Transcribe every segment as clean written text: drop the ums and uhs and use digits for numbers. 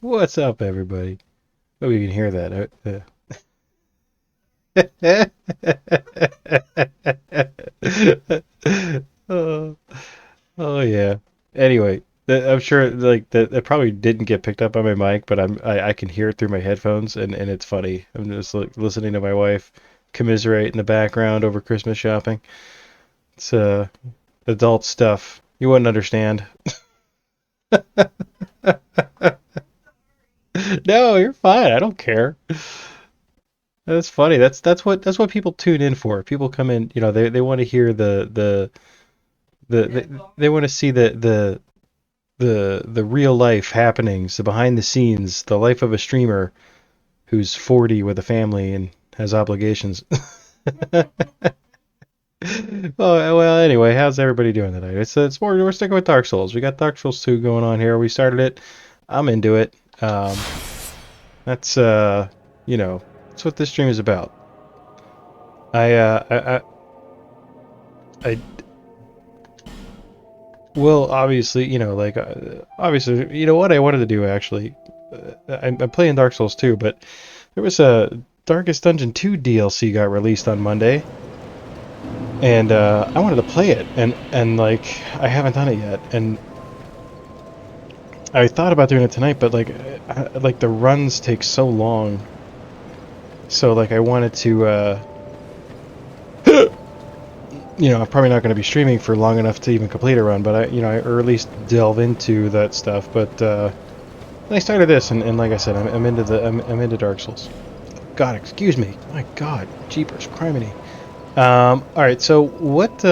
What's up, everybody? Oh, you can hear that. Oh, oh yeah. Anyway, I'm sure like that probably didn't get picked up on my mic, but I can hear it through my headphones, and it's funny. I'm just like listening to my wife commiserate in the background over Christmas shopping. It's adult stuff. You wouldn't understand. No, you're fine. I don't care. That's funny. That's what people tune in for. People come in, they want to hear they want to see the real life happenings, the behind the scenes, the life of a streamer who's 40 with a family and has obligations. Well, anyway, how's everybody doing tonight? It's more we're sticking with Dark Souls. We got Dark Souls 2 going on here. We started it. I'm into it. That's that's what this stream is about. I uh I I, I Well, obviously, obviously, you know what I wanted to do actually. I'm playing Dark Souls 2, but there was a Darkest Dungeon 2 DLC got released on Monday, and I wanted to play it, and like I haven't done it yet, and I thought about doing it tonight, but like the runs take so long, so like I wanted to. I'm probably not going to be streaming for long enough to even complete a run, but or at least delve into that stuff. But I started this, and like I said, I'm into Dark Souls. God, excuse me. My God, jeepers, criminy. All right, so what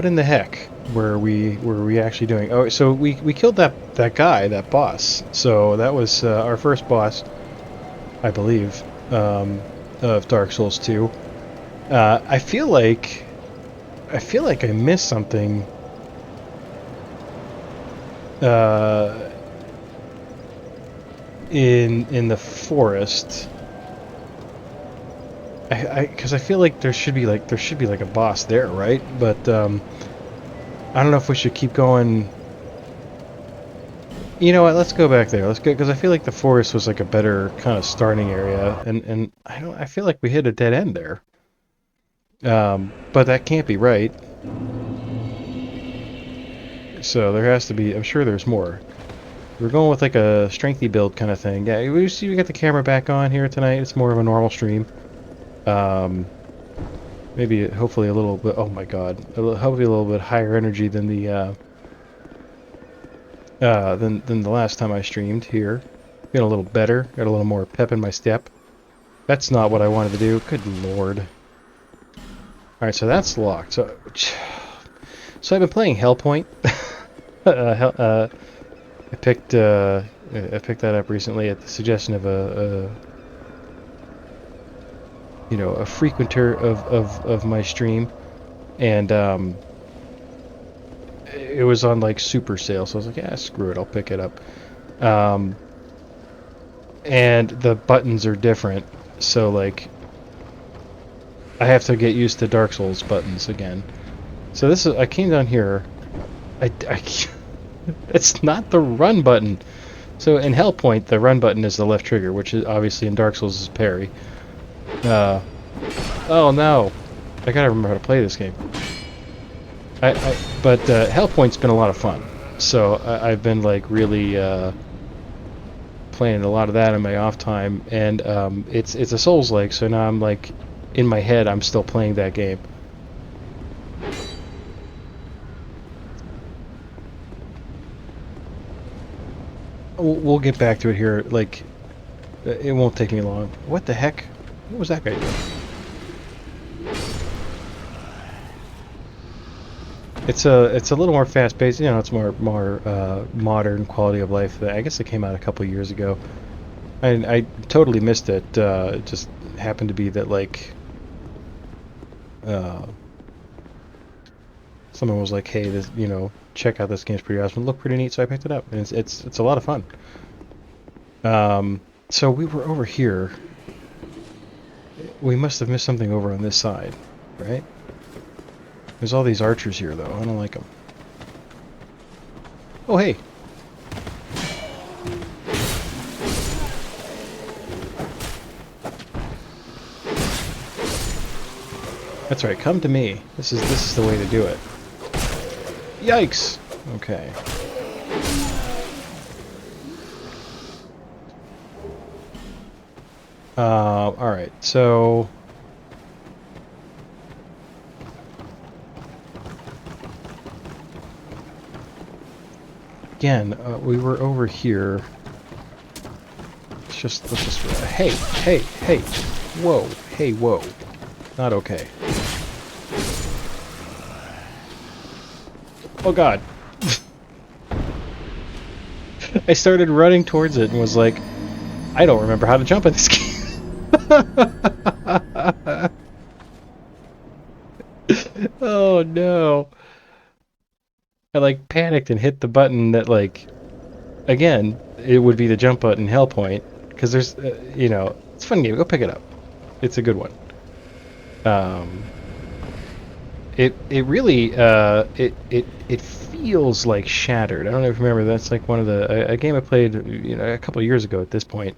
in the heck were we actually doing? Oh, so we killed that guy, that boss. So that was our first boss, I believe, of Dark Souls 2. I feel like I missed something. In the forest. Because I feel like there should be like a boss there, right? But I don't know if we should keep going. You know what? Let's go back there. Let's go because I feel like the forest was like a better kind of starting area, and I feel like we hit a dead end there. But that can't be right. So there has to be. I'm sure there's more. We're going with like a strengthy build kind of thing. Yeah, we got the camera back on here tonight. It's more of a normal stream. Maybe hopefully a little bit. Oh my God, hopefully a little bit higher energy than the last time I streamed here. Got a little better. Got a little more pep in my step. That's not what I wanted to do. Good Lord. All right, so that's locked. So I've been playing Hellpoint. I picked that up recently at the suggestion of a frequenter of my stream, and it was on like super sale, so I was like, yeah, screw it, I'll pick it up. And the buttons are different, so like I have to get used to Dark Souls buttons again. So I came down here. I it's not the run button. So in Hellpoint, the run button is the left trigger, which is obviously in Dark Souls is parry. Oh no, I gotta remember how to play this game. But Hellpoint's been a lot of fun. So I've been like really playing a lot of that in my off time, and it's a Souls-like. So now I'm like in my head, I'm still playing that game. We'll get back to it here. Like, it won't take me long. What the heck? What was that guy doing? It's a little more fast-paced. It's more modern quality of life. I guess it came out a couple years ago. I totally missed it. It just happened to be that like someone was like, "Hey, this check out this game's pretty awesome. It looked pretty neat," so I picked it up, and it's a lot of fun. So we were over here. We must have missed something over on this side, right? There's all these archers here, though. I don't like them. Oh, hey. That's right. Come to me. This is the way to do it. Yikes. Okay. All right. So again, we were over here. Let's just. Hey, hey, hey. Whoa. Hey, whoa. Not okay. Oh God. I started running towards it and was like, I don't remember how to jump in this game. Oh no. I like panicked and hit the button that like again, it would be the jump button hell point because there's you know, it's a fun game. Go pick it up. It's a good one. Um it really it feels like Shattered. I don't know if you remember that's like one of the a game I played, you know, a couple of years ago at this point.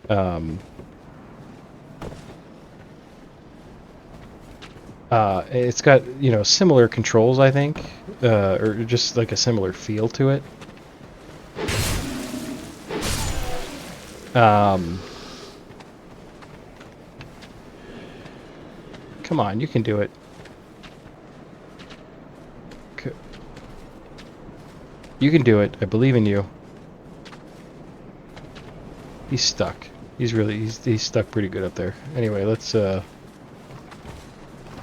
Um it's got, you know, similar controls, I think, or just like a similar feel to it. Come on, you can do it. You can do it. I believe in you. He's stuck. He's stuck pretty good up there. Anyway, let's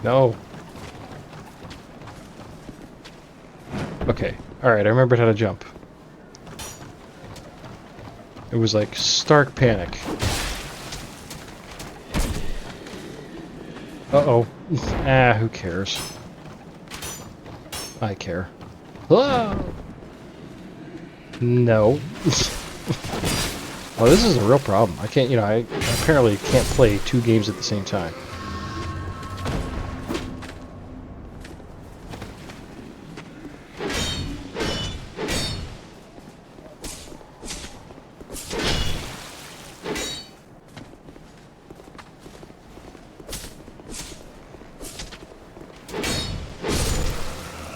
no. Okay. Alright, I remembered how to jump. It was like stark panic. Uh-oh. Ah, who cares? I care. Ah! No. Well, this is a real problem. I can't, you know, I apparently can't play two games at the same time.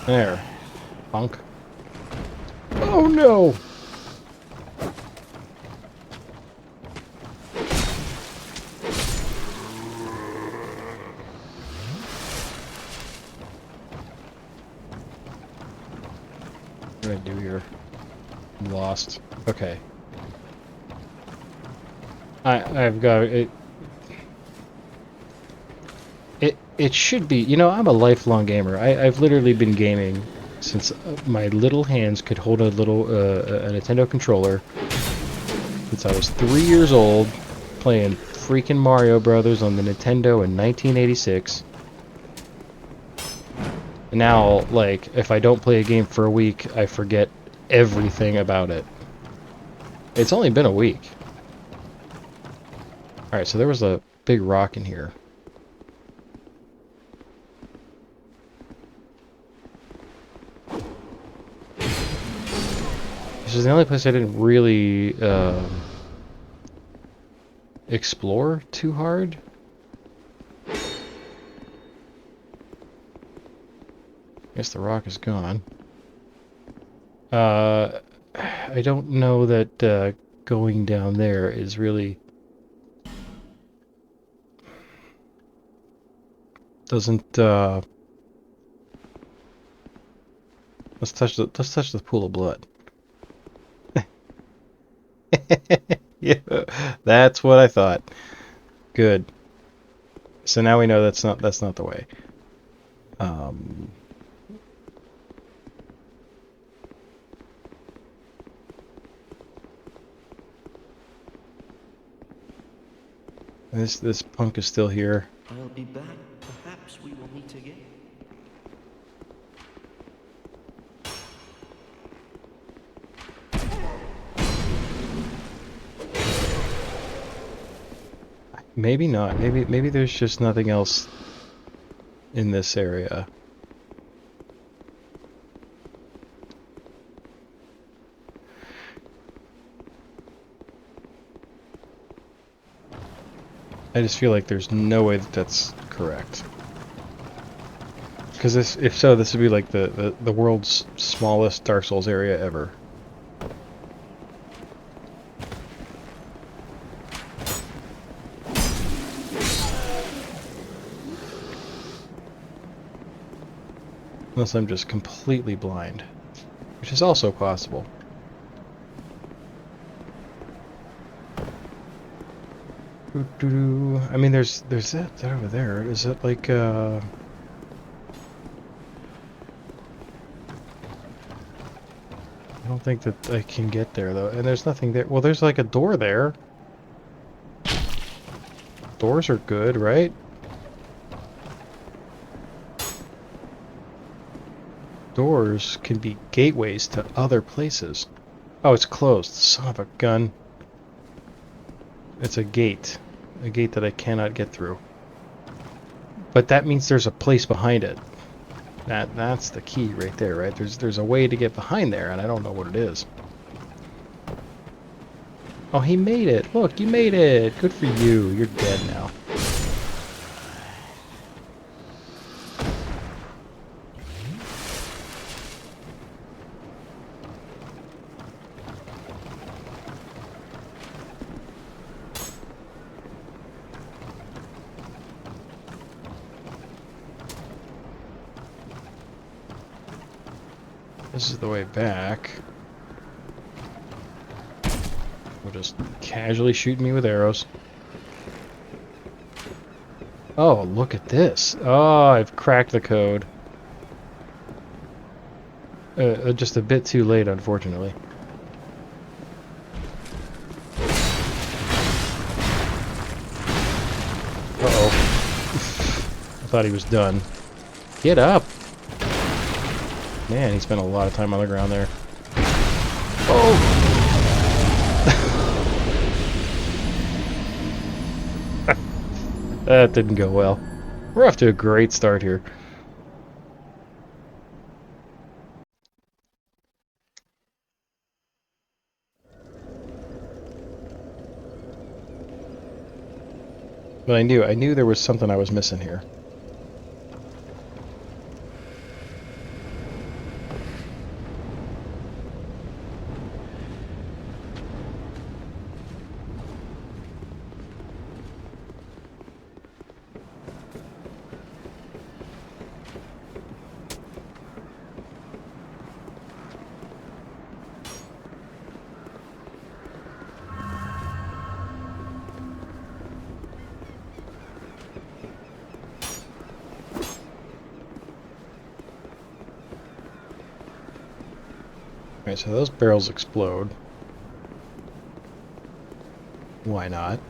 There. Punk. Oh no! What do I do here? I'm lost. Okay. I've got it. It should be. You know, I'm a lifelong gamer. I've literally been gaming since my little hands could hold a little a Nintendo controller. Since I was 3 years old, playing freaking Mario Brothers on the Nintendo in 1986. And now, like, if I don't play a game for a week, I forget everything about it. It's only been a week. Alright, so there was a big rock in here. This is the only place I didn't really explore too hard. I guess the rock is gone. I don't know that going down there is really doesn't let's touch the pool of blood. Yeah, that's what I thought. Good. So now we know that's not the way. This punk is still here. I'll be back. Perhaps we will meet again. Maybe not. Maybe there's just nothing else in this area. I just feel like there's no way that that's correct. Because if so, this would be like the world's smallest Dark Souls area ever. Unless I'm just completely blind, which is also possible. I mean, there's that over there. Is it like I don't think that I can get there though. And there's nothing there. Well, there's like a door there. Doors are good, right? Doors can be gateways to other places. Oh, it's closed. Son of a gun. It's a gate. A gate that I cannot get through. But that means there's a place behind it. That's the key right there, right? There's a way to get behind there, and I don't know what it is. Oh, he made it. Look, you made it. Good for you. You're dead now. This is the way back. Will just casually shoot me with arrows. Oh, look at this. Oh, I've cracked the code. Just a bit too late, unfortunately. Uh-oh. I thought he was done. Get up! Man, he spent a lot of time on the ground there. Oh! That didn't go well. We're off to a great start here. But I knew there was something I was missing here. Alright, so those barrels explode. Why not?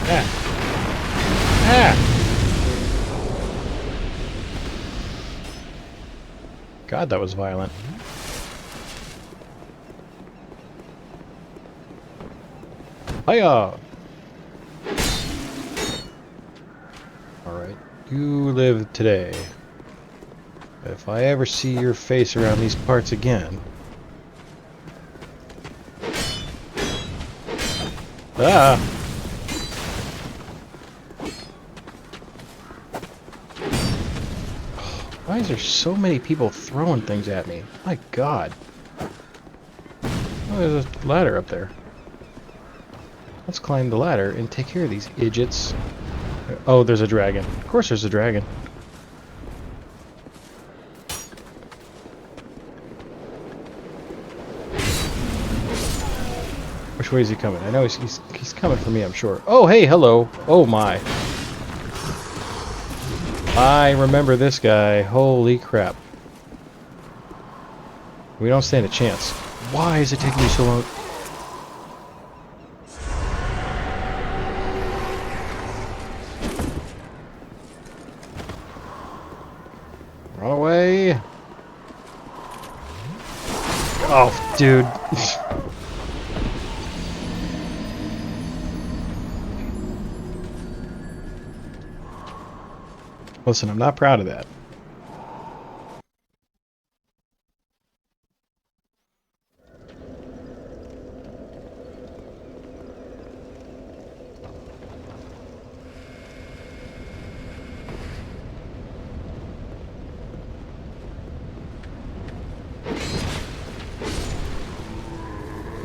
Ah! Ah! God, that was violent. Hiya! Alright, you live today. If I ever see your face around these parts again... Ah! Why is there so many people throwing things at me? My God. Oh, there's a ladder up there. Let's climb the ladder and take care of these idiots. Oh, there's a dragon. Of course there's a dragon. Which way is he coming? I know he's coming for me, I'm sure. Oh, hey, hello. Oh, my. I remember this guy. Holy crap. We don't stand a chance. Why is it taking me so long? Run away. Oh, dude. Listen, I'm not proud of that.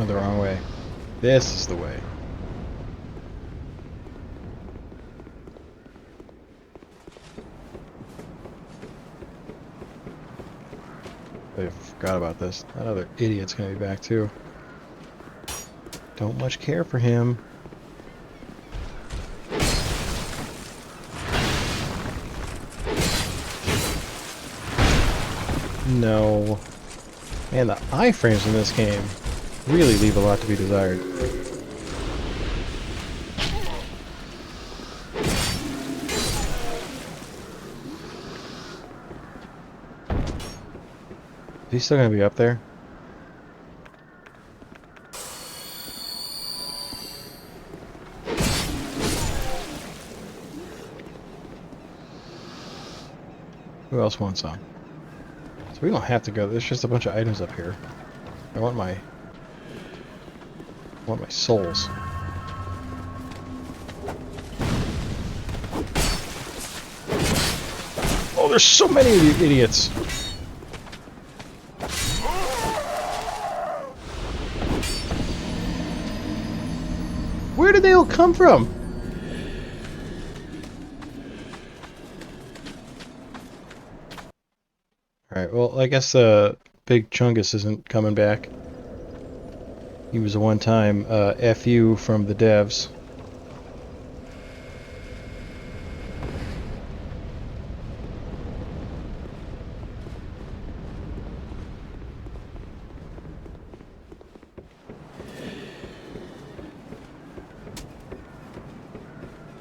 Oh, the wrong way. This is the way. I forgot about this. That other idiot's gonna be back too. Don't much care for him. No. Man, the iframes in this game really leave a lot to be desired. Is he still gonna be up there? Who else wants some? So we don't have to go. There's just a bunch of items up here. I want my souls. Oh, there's so many of you idiots. Where did they all come from? Alright, well, I guess Big Chungus isn't coming back. He was a one-time FU from the devs.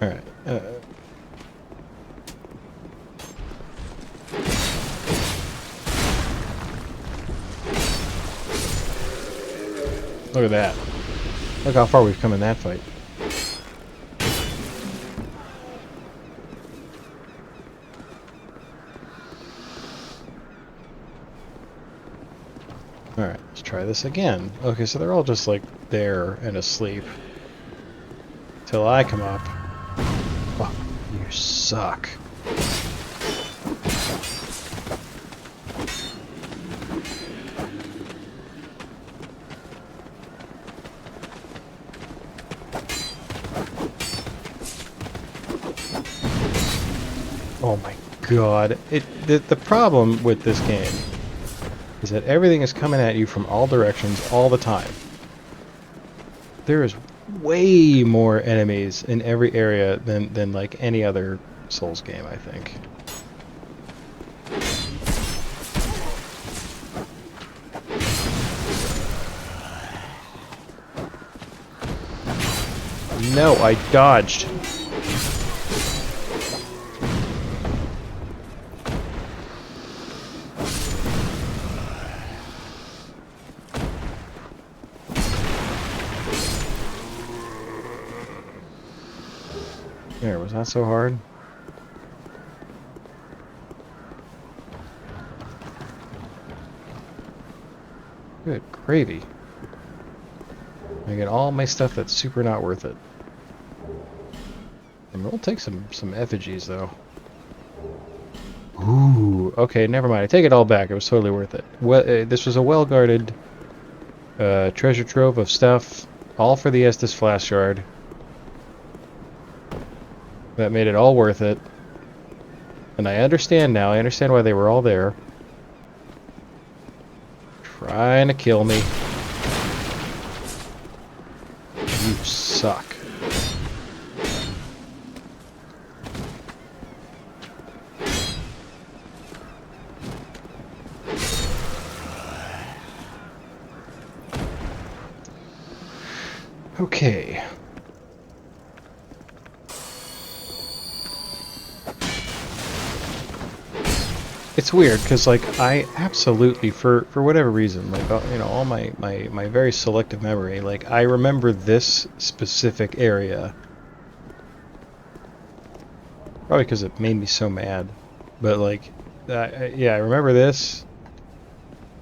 Alright. Look at that. Look how far we've come in that fight. Alright, let's try this again. Okay, so they're all just like there and asleep. Till I come up. Oh, you suck. Oh my god. The problem with this game is that everything is coming at you from all directions all the time. There is way more enemies in every area than like any other Souls game, I think. No, I dodged. There, was that so hard? Good gravy. I get all my stuff that's super not worth it. And we'll take some effigies though. Ooh, okay, never mind. I take it all back. It was totally worth it. Well, this was a well-guarded treasure trove of stuff, all for the Estus Flask Shard. That made it all worth it. And I understand now. I understand why they were all there. Trying to kill me. You suck. Okay. It's weird because like I absolutely for whatever reason like you know all my very selective memory like I remember this specific area probably because it made me so mad, but like yeah, I remember this.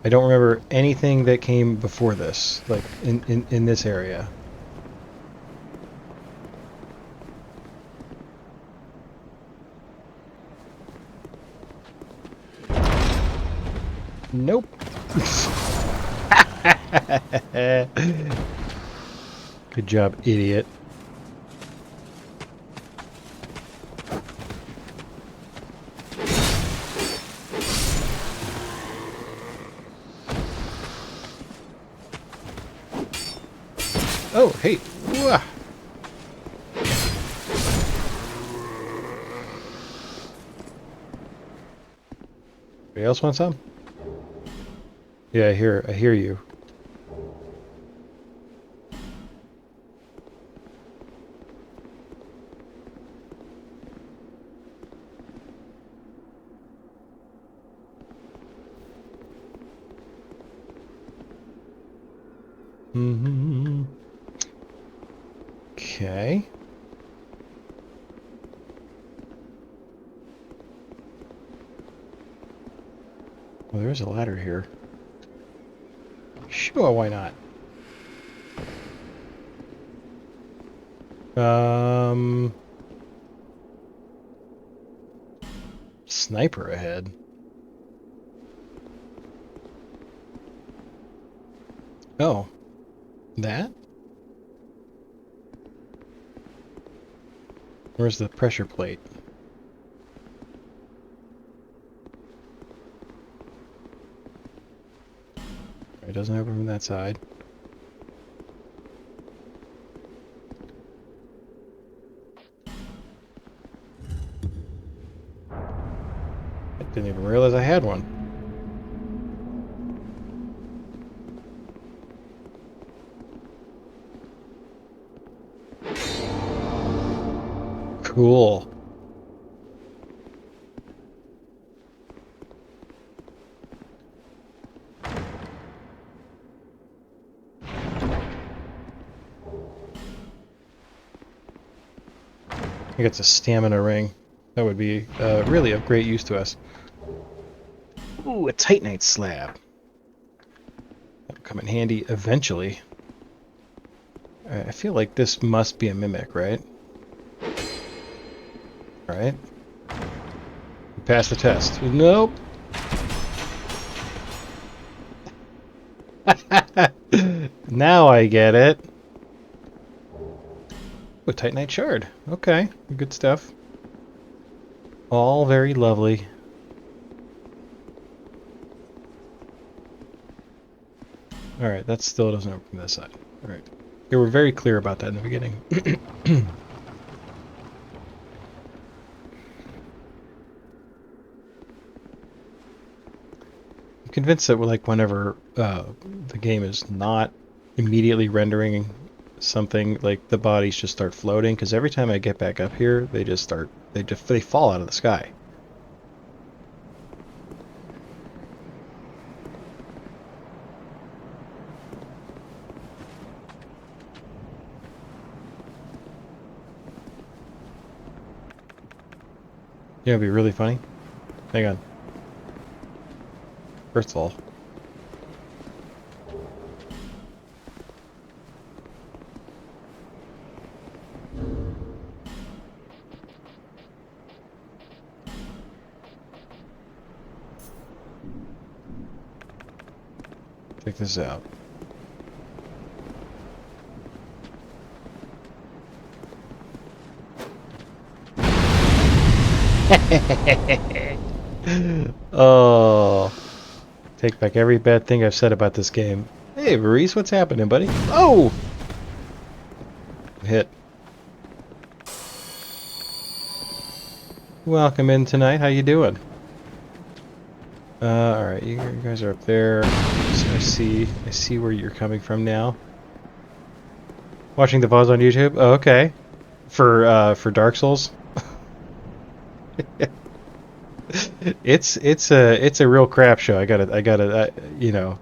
I don't remember anything that came before this like in this area. Nope. Good job, idiot. Oh, hey. Wah. Anybody else want some? Yeah, I hear you. Mm-hmm. Okay. Well, there is a ladder here. Sure, why not? Um, Sniper ahead. Oh, that? Where's the pressure plate? It doesn't open from that side. I didn't even realize I had one. Cool. I think it's a stamina ring. That would be really of great use to us. Ooh, a titanite slab. That'll come in handy eventually. I feel like this must be a mimic, right? Right? Pass the test. Nope. Now I get it. A titanite shard. Okay, good stuff. All very lovely. Alright, that still doesn't open from this side. Alright. They were very clear about that in the beginning. I'm convinced that like whenever the game is not immediately rendering something, like the bodies just start floating, because every time I get back up here, they fall out of the sky. You know, it'd be really funny. Hang on. First of all, check this out. Oh, take back every bad thing I've said about this game. Hey, Maurice, what's happening, buddy? Oh! Hit. Welcome in tonight. How you doing? Alright, you guys are up there. So I see where you're coming from now. Watching the VODs on YouTube? Oh, okay. For Dark Souls? It's a real crap show. You know,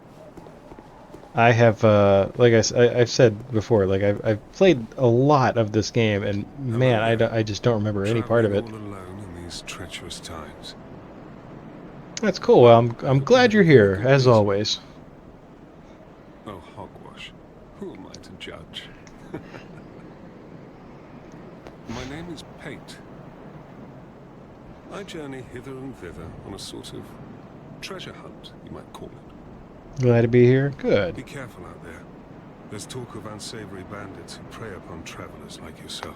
I have I've said before, like I've played a lot of this game, and Hello man, there. I just don't remember any part of Traveling it. all alone in these treacherous times. That's cool. Well, Well, I I'm hope you glad have you're a very here good as reason. always. Oh, hogwash. Who am I to judge? My name is Pate. I journey hither and thither on a sort of treasure hunt, you might call it. Glad to be here. Good. Be careful out there. There's talk of unsavory bandits who prey upon travelers like yourself.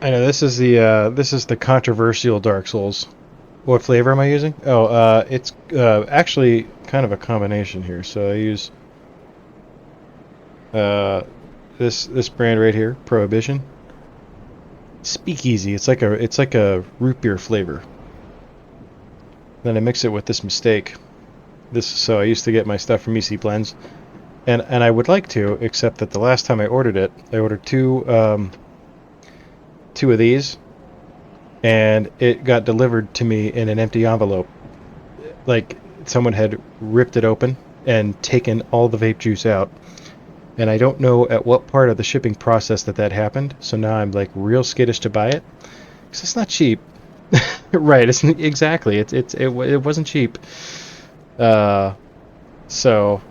I know this is the controversial Dark Souls. What flavor am I using? Oh, it's actually kind of a combination here. So I use uh, this brand right here, Prohibition. Speakeasy. It's like a root beer flavor. Then I mix it with this Mistake. This so I used to get my stuff from EC Blends, and I would like to, except that the last time I ordered it, I ordered two of these, and it got delivered to me in an empty envelope. Like someone had ripped it open and taken all the vape juice out. And I don't know at what part of the shipping process that happened. So now I'm like real skittish to buy it because it's not cheap. Right? It's exactly. It wasn't cheap. Uh, so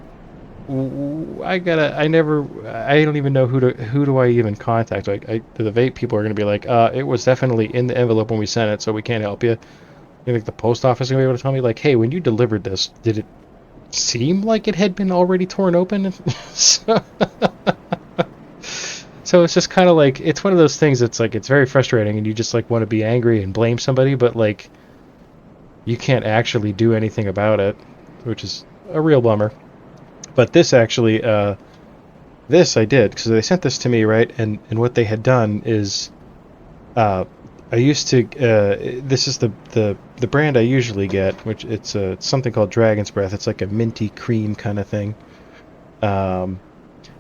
I gotta. I don't even know who do I even contact. Like the vape people are gonna be like, it was definitely in the envelope when we sent it, so we can't help you. You think the post office is gonna be able to tell me like, hey, when you delivered this, did it seem like it had been already torn open? so, so it's just kind of like it's one of those things. It's like it's very frustrating, and you just like want to be angry and blame somebody, but like you can't actually do anything about it, which is a real bummer. But this actually, this I did because they sent this to me, right? And what they had done is, uh, I used to. This is the brand I usually get, which it's something called Dragon's Breath. It's like a minty cream kind of thing. Um,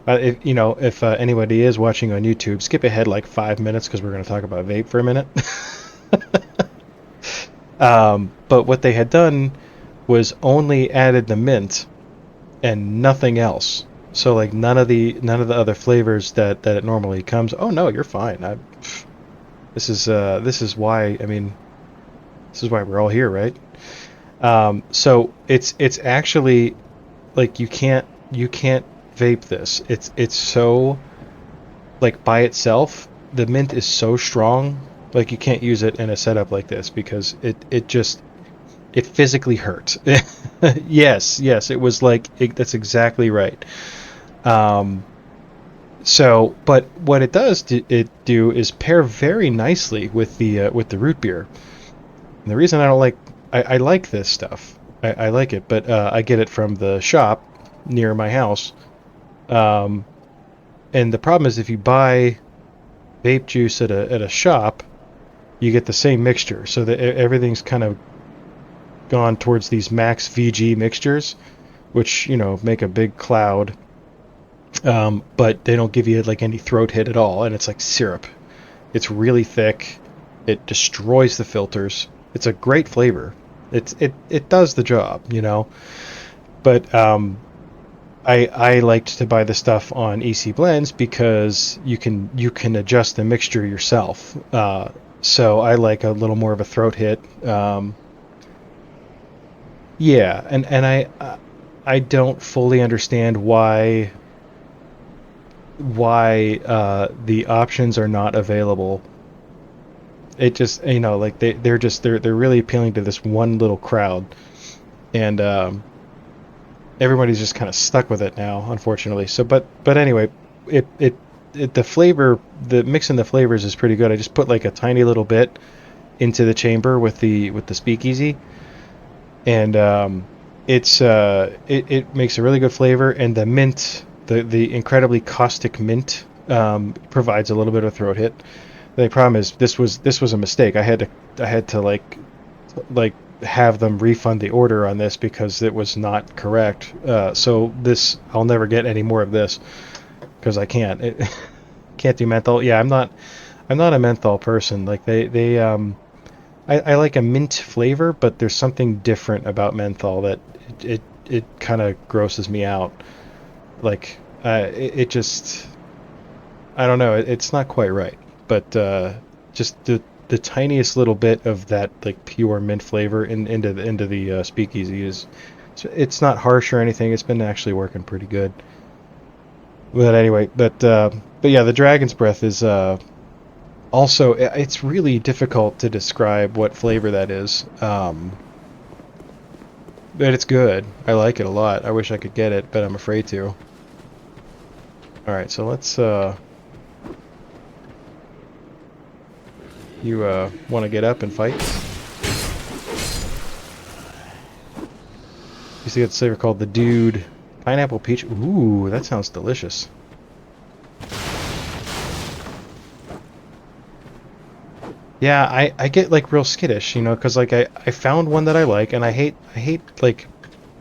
if if anybody is watching on YouTube, skip ahead like 5 minutes because we're going to talk about vape for a minute. But what they had done was only added the mint and nothing else. So like none of the other flavors that it normally comes. Oh no, you're fine. This is why I mean this is why we're all here, right? So it's actually like you can't vape this. It's so like by itself the mint is so strong like you can't use it in a setup like this because it just it physically hurts. Yes, it was like that's exactly right. Um, so, but what it does do is pair very nicely with the root beer. And the reason I don't like I like this stuff. I like it, but I get it from the shop near my house. Um, and the problem is if you buy vape juice at a shop, you get the same mixture. So that everything's kind of gone towards these max VG mixtures, which make a big cloud. But they don't give you like any throat hit at all, and it's like syrup. It's really thick. It destroys the filters. It's a great flavor. It does the job. But I liked to buy the stuff on EC Blends because you can adjust the mixture yourself. So I like a little more of a throat hit. Yeah, and I don't fully understand why the options are not available. It just like they're really appealing to this one little crowd, and everybody's just kind of stuck with it now, unfortunately. So, but anyway, the flavor, the mix in the flavors is pretty good. I just put like a tiny little bit into the chamber with the speakeasy, and it makes a really good flavor, and the mint, the incredibly caustic mint, provides a little bit of a throat hit. The problem is this was a mistake. I had to like have them refund the order on this because it was not correct. So this I'll never get any more of this because I can't. Can't do menthol. Yeah, I'm not a menthol person. Like I like a mint flavor, but there's something different about menthol that it kind of grosses me out. Like it just I don't know. It's not quite right, but just the tiniest little bit of that like pure mint flavor into the speakeasy is it's not harsh or anything. It's been actually working pretty good. But anyway, but yeah, the Dragon's Breath is also it's really difficult to describe what flavor that is. But it's good. I like it a lot. I wish I could get it, but I'm afraid to. All right, so let's you want to get up and fight? You see, it's a flavor called the Dude Pineapple Peach. Ooh, that sounds delicious. Yeah, I get like real skittish, you know, because like I found one that I like, and I hate like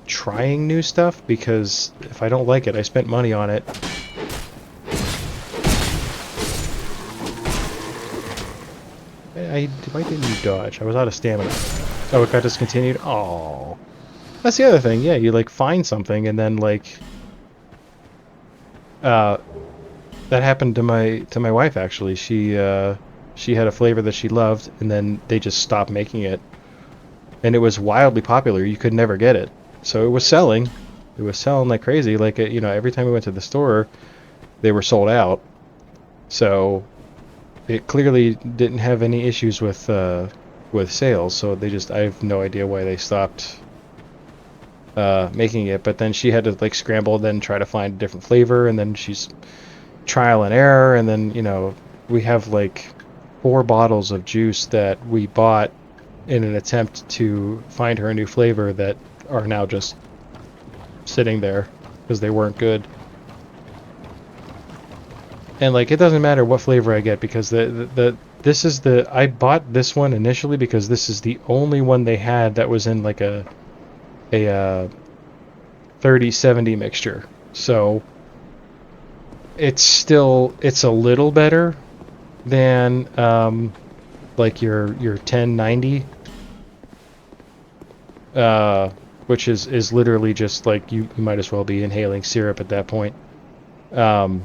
trying new stuff because if I don't like it, I spent money on it. Why didn't you dodge? I was out of stamina. Oh, it got discontinued. Oh, that's the other thing. Yeah, you like find something and then like uh that happened to my wife actually. She had a flavor that she loved and then they just stopped making it. And it was wildly popular. You could never get it. So it was selling. It was selling like crazy. Like you know, every time we went to the store, they were sold out. So it clearly didn't have any issues with sales. So they just I have no idea why they stopped making it. But then she had to like scramble, then try to find a different flavor, and then she's trial and error, and then you know we have like 4 bottles of juice that we bought in an attempt to find her a new flavor that are now just sitting there because they weren't good. And like it doesn't matter what flavor I get because the this is the I bought this one initially because this is the only one they had that was in like a 30-70 mixture. So it's a little better than like your 1090 uh which is literally just like you might as well be inhaling syrup at that point. Um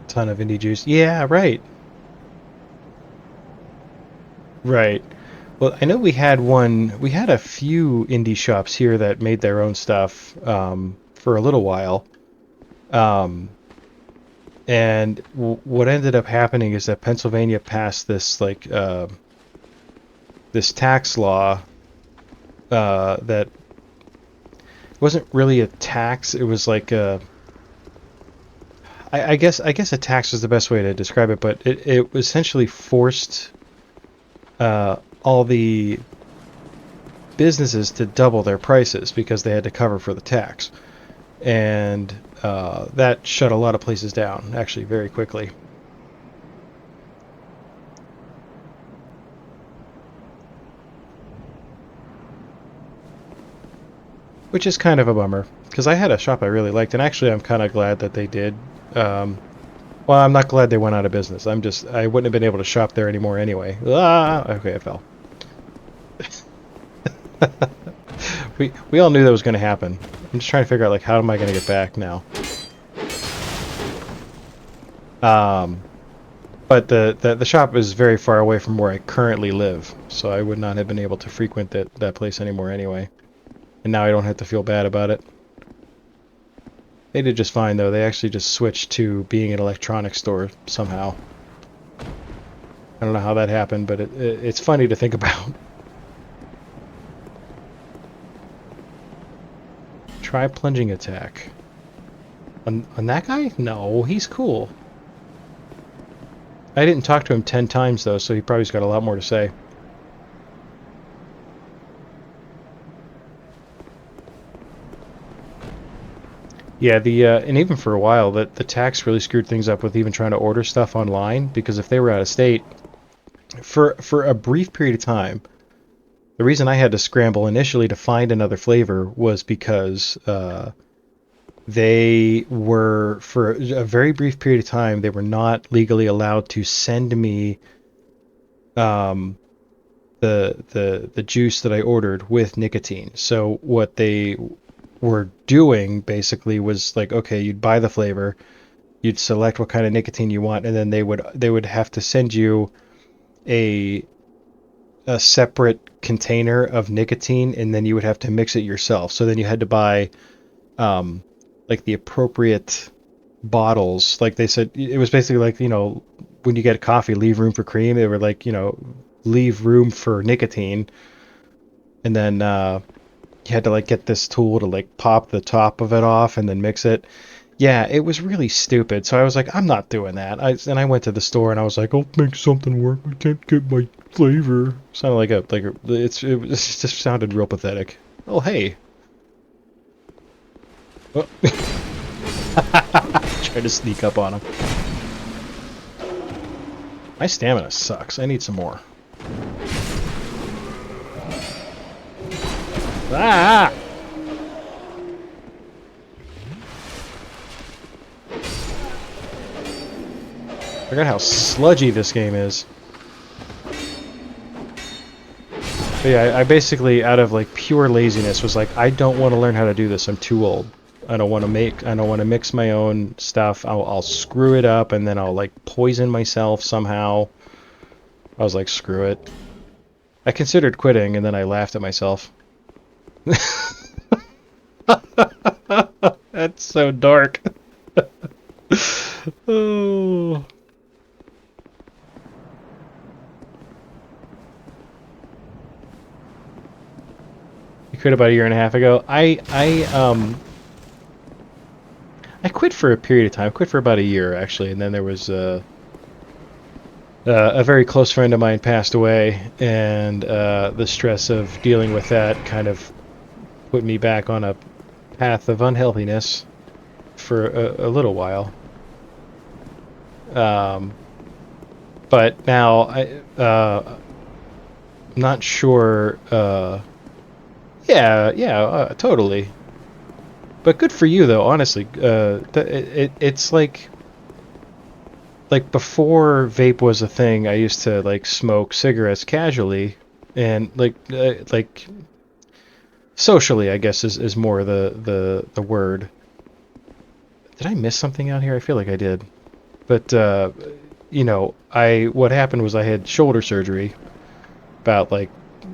Ton of indie juice. Yeah, right. Right. Well, I know we had a few indie shops here that made their own stuff for a little while. Um, and what ended up happening is that Pennsylvania passed this like this tax law that wasn't really a tax. It was like I guess a tax is the best way to describe it, but it essentially forced all the businesses to double their prices because they had to cover for the tax. And that shut a lot of places down, actually, very quickly. Which is kind of a bummer, because I had a shop I really liked, and actually I'm kind of glad that they did. Um, well, I'm not glad they went out of business. I wouldn't have been able to shop there anymore anyway. Ah, okay, I fell. We all knew that was going to happen. I'm just trying to figure out like how am I going to get back now. Um, but the shop is very far away from where I currently live, so I would not have been able to frequent that place anymore anyway. And now I don't have to feel bad about it. They did just fine though. They actually just switched to being an electronics store somehow. I don't know how that happened, but it's funny to think about. Try plunging attack. On that guy? No, he's cool. I didn't talk to him 10 times though, so he probably's got a lot more to say. Yeah, the and even for a while, the tax really screwed things up with even trying to order stuff online because if they were out of state, for a brief period of time, the reason I had to scramble initially to find another flavor was because they were for a very brief period of time they were not legally allowed to send me um, the juice that I ordered with nicotine. So what they were doing basically was like, okay, you'd buy the flavor, you'd select what kind of nicotine you want, and then they would have to send you a a separate container of nicotine, and then you would have to mix it yourself. So then you had to buy um, like the appropriate bottles. Like they said, it was basically like when you get coffee, leave room for cream. They were like, leave room for nicotine, and then you had to like get this tool to like pop the top of it off and then mix it. Yeah, it was really stupid. So I was like, I'm not doing that. I went to the store and I was like, I'll make something work. I can't get my flavor. Sounded it just sounded real pathetic. Oh hey, oh. Try to sneak up on him. My stamina sucks. I need some more. Ah! I forgot how sludgy this game is. But yeah, I basically, out of like pure laziness, was like, I don't want to learn how to do this. I'm too old. I don't want to mix my own stuff. I'll screw it up and then I'll like poison myself somehow. I was like, screw it. I considered quitting and then I laughed at myself. That's so dark. Oh. You quit about a year and a half ago. I quit for a period of time. I quit for about a year actually, and then there was a very close friend of mine passed away, and the stress of dealing with that kind of put me back on a path of unhealthiness for a little while. Um, but now I'm not sure. Yeah, totally. But good for you, though. Honestly, it's like before vape was a thing. I used to like smoke cigarettes casually, and like socially, I guess is more the word. Did I miss something out here? I feel like I did. But I what happened was I had shoulder surgery about like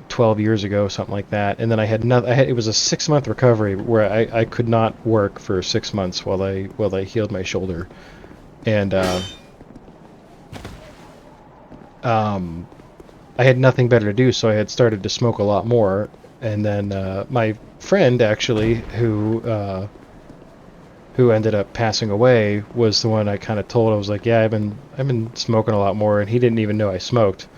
12 years ago, something like that, and then I had nothing. It was a 6 month recovery where I could not work for 6 months while I healed my shoulder, and um, I had nothing better to do, so I had started to smoke a lot more. And then my friend actually, who ended up passing away, was the one I kind of told. I was like, yeah, I've been smoking a lot more, and he didn't even know I smoked.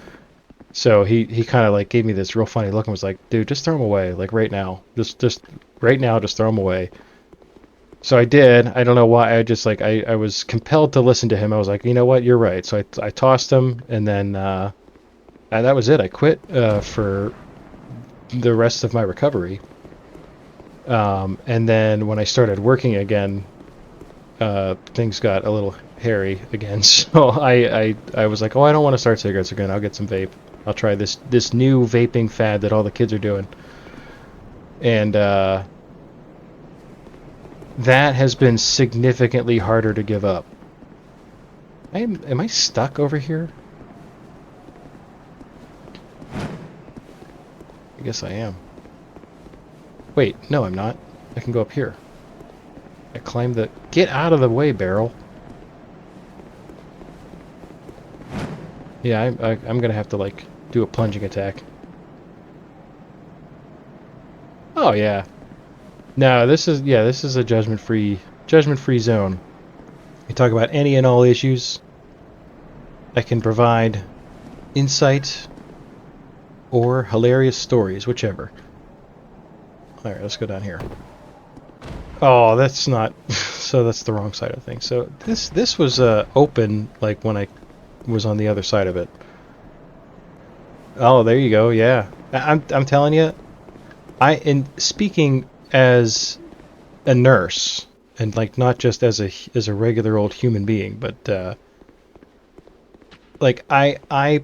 So he kind of like gave me this real funny look and was like, dude, just throw them away, like right now, just right now, just throw them away. So I did. I don't know why. I just like I was compelled to listen to him. I was like, you know what, you're right. So I tossed them, and then and that was it. I quit for the rest of my recovery. And then when I started working again, things got a little hairy again. So I was like, oh, I don't want to start cigarettes again. I'll get some vape. I'll try this new vaping fad that all the kids are doing. And that has been significantly harder to give up. Am I stuck over here? I guess I am. Wait, no, I'm not. I can go up here. I climb the... Get out of the way, barrel. Yeah, I'm gonna have to, like, do a plunging attack. Oh, yeah. No, this is a judgment-free zone. You talk about any and all issues. I can provide insight or hilarious stories, whichever. Alright, let's go down here. Oh, that's not... So that's the wrong side of things. So this was open, like, when I was on the other side of it. Oh, there you go, yeah. I'm telling you, in speaking as a nurse, and, like, not just as a regular old human being, but, like, I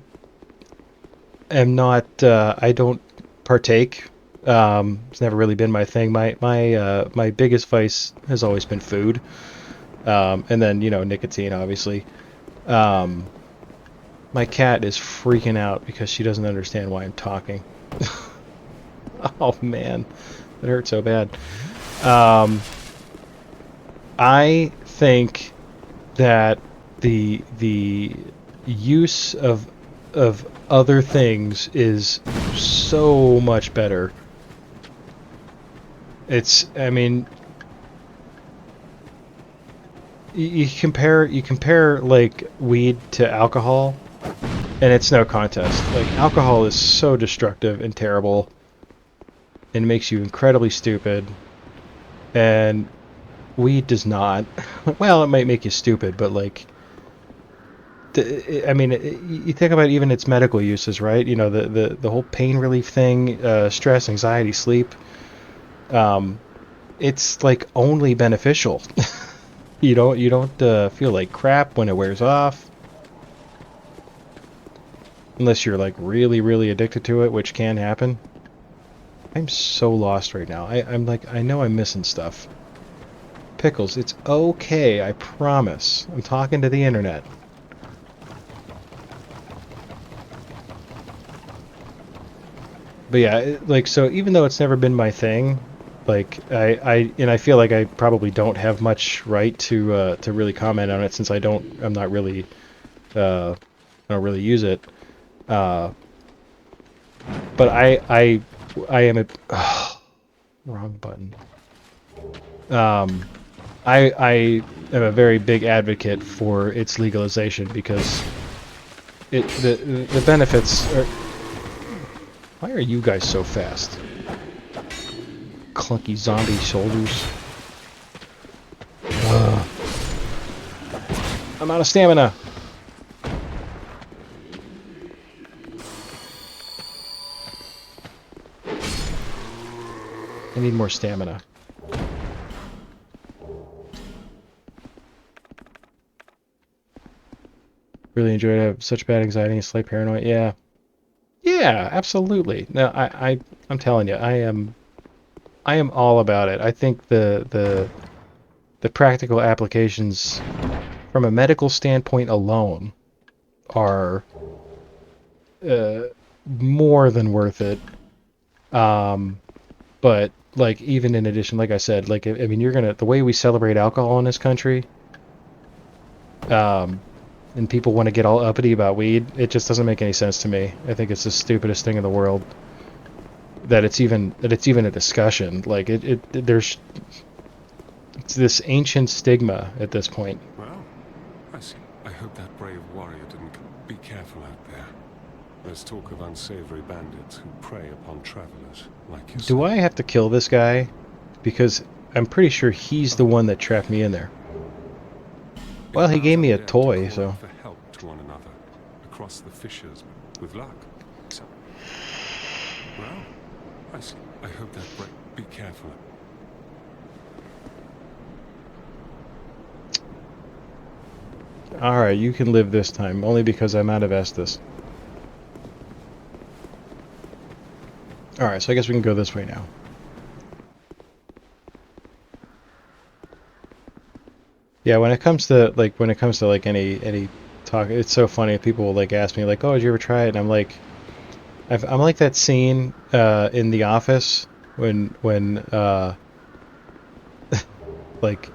am not, I don't partake. It's never really been my thing. My biggest vice has always been food, and then nicotine, obviously. Um, my cat is freaking out because she doesn't understand why I'm talking. Oh man, it hurt so bad. Um, I think that the use of other things is so much better. I mean, you compare like weed to alcohol, and it's no contest. Like alcohol is so destructive and terrible, and makes you incredibly stupid, and weed does not. Well, it might make you stupid, but like, I mean, you think about even its medical uses, right? You know, the whole pain relief thing, stress, anxiety, sleep. Um, it's like only beneficial. You don't feel like crap when it wears off, unless you're like really really addicted to it, which can happen. I'm so lost right now. I'm like, I know I'm missing stuff. Pickles, it's okay, I promise. I'm talking to the internet. But yeah, like, so even though it's never been my thing, like I feel like I probably don't have much right to really comment on it, since I'm not really I don't really use it. Uh, but I am a wrong button. Um, I am a very big advocate for its legalization, because the benefits are. Why are you guys so fast? Clunky zombie soldiers. Ugh. I'm out of stamina. I need more stamina. Really enjoyed it. I have such bad anxiety and slight paranoia. Yeah. Yeah, absolutely. No, I'm telling you, I am all about it. I think the practical applications from a medical standpoint alone are uh, more than worth it. Um, but like, even in addition, like I said, like, I mean, the way we celebrate alcohol in this country, um, and people want to get all uppity about weed, it just doesn't make any sense to me. I think it's the stupidest thing in the world that it's even a discussion. Like, there's it's this ancient stigma at this point. Well, I see. I hope that brave warrior didn't. Be careful out there. There's talk of unsavory bandits who prey upon travelers like Do yourself. I have to kill this guy? Because I'm pretty sure he's the one that trapped me in there. It Well, he allows gave me a undead to toy, call so. out for help to one another across the fissures with luck. So, well, I see. I hope that be careful. Alright, you can live this time, only because I'm out of Estus. Alright, so I guess we can go this way now. Yeah, when it comes to like any talk, it's so funny. People will like ask me like, "Oh, did you ever try it?" And I'm like, I'm like that scene in The Office when like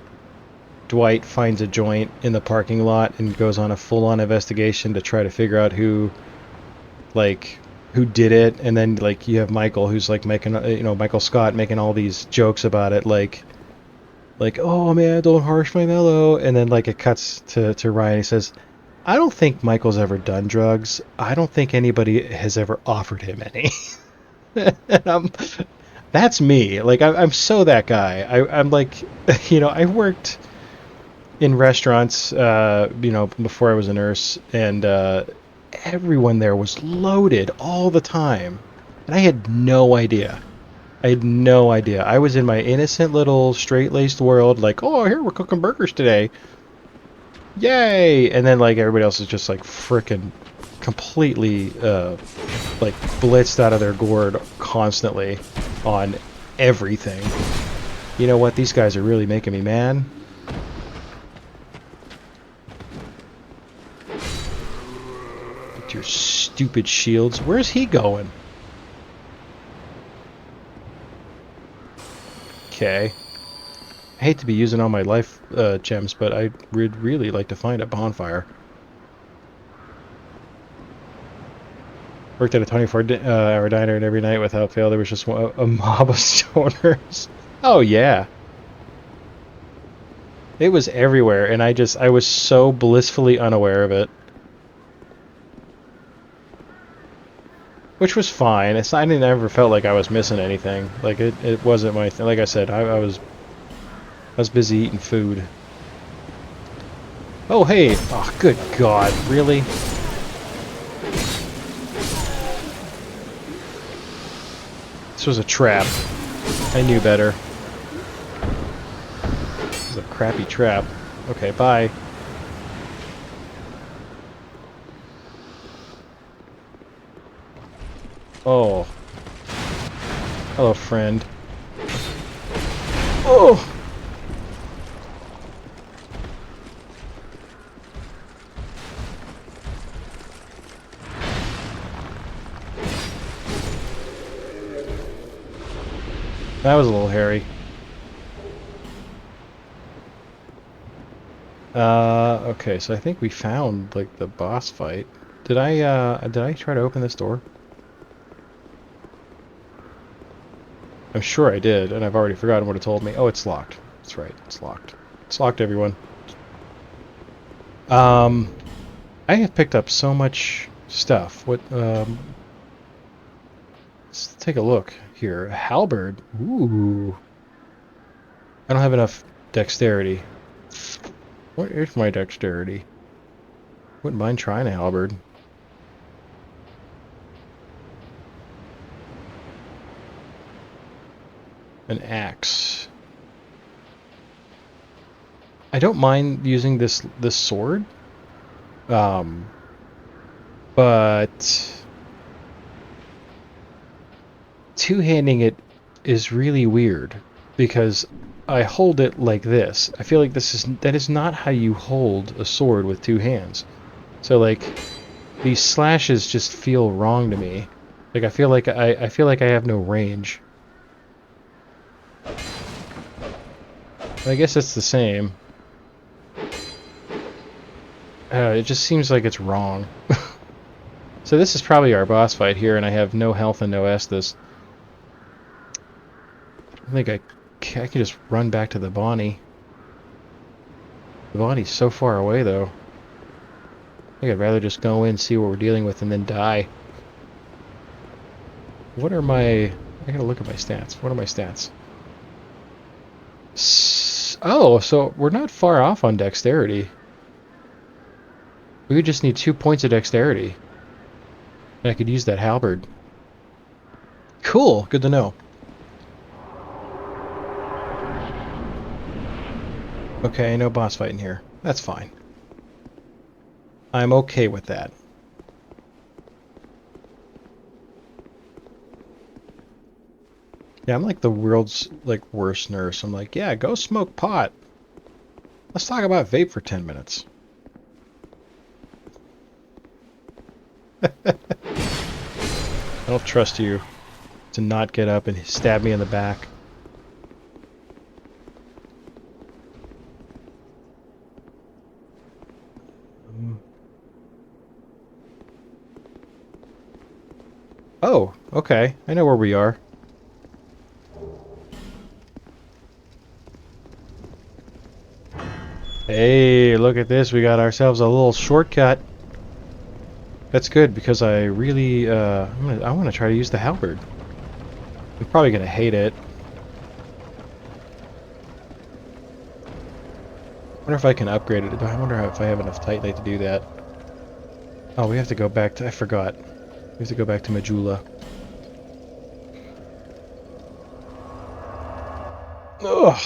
Dwight finds a joint in the parking lot and goes on a full-on investigation to try to figure out like who did it, and then like you have Michael, who's like making, Michael Scott, making all these jokes about it, like, oh man, don't harsh my mellow, and then like it cuts to Ryan. He says, I don't think Michael's ever done drugs. I don't think anybody has ever offered him any. And that's me. Like, I'm so that guy. I'm like, I worked in restaurants, before I was a nurse, and everyone there was loaded all the time, and I had no idea. I had no idea. I was in my innocent little straight-laced world, like, oh, here we're cooking burgers today, yay! And then like everybody else is just like freaking completely like blitzed out of their gourd constantly on everything. You know what? These guys are really making me mad. With your stupid shields. Where's he going? Okay. I hate to be using all my life gems, but I would really like to find a bonfire. Worked at a 24-hour diner, and every night without fail there was just a mob of stoners. Oh yeah, it was everywhere, and I was so blissfully unaware of it, which was fine. I didn't ever felt like I was missing anything. Like it wasn't my thing. Like I said, I was busy eating food. Oh hey, oh good God, really? This was a trap. I knew better. This is a crappy trap. Okay, bye. Oh. Hello, friend. Oh! That was a little hairy. Okay, so I think we found, like, the boss fight. Did I try to open this door? I'm sure I did, and I've already forgotten what it told me. Oh, it's locked. That's right, it's locked. It's locked, everyone. I have picked up so much stuff. Let's take a look here. Halberd. Ooh. I don't have enough dexterity. What is my dexterity? Wouldn't mind trying a halberd. An axe. I don't mind using this sword. But two-handing it is really weird because I hold it like this. I feel like that is not how you hold a sword with two hands. So like these slashes just feel wrong to me. Like I feel like I have no range. I guess it's the same. It just seems like it's wrong. So this is probably our boss fight here, and I have no health and no Estus. I think I can just run back to the Bonnie. The Bonnie's so far away, though. I think I'd rather just go in, see what we're dealing with, and then die. What are my... I gotta look at my stats. What are my stats? Oh, so we're not far off on dexterity. We would just need 2 points of dexterity. And I could use that halberd. Cool, good to know. Okay, no boss fight in here. That's fine. I'm okay with that. Yeah, I'm like the world's worst nurse. I'm like, yeah, go smoke pot. Let's talk about vape for 10 minutes. I don't trust you to not get up and stab me in the back. Oh, okay. I know where we are. Hey, look at this. We got ourselves a little shortcut. That's good because I really, I want to try to use the halberd. I'm probably going to hate it. I wonder if I can upgrade it. I wonder if I have enough titanite to do that. Oh, we have to go back to... I forgot. We have to go back to Majula. Ugh.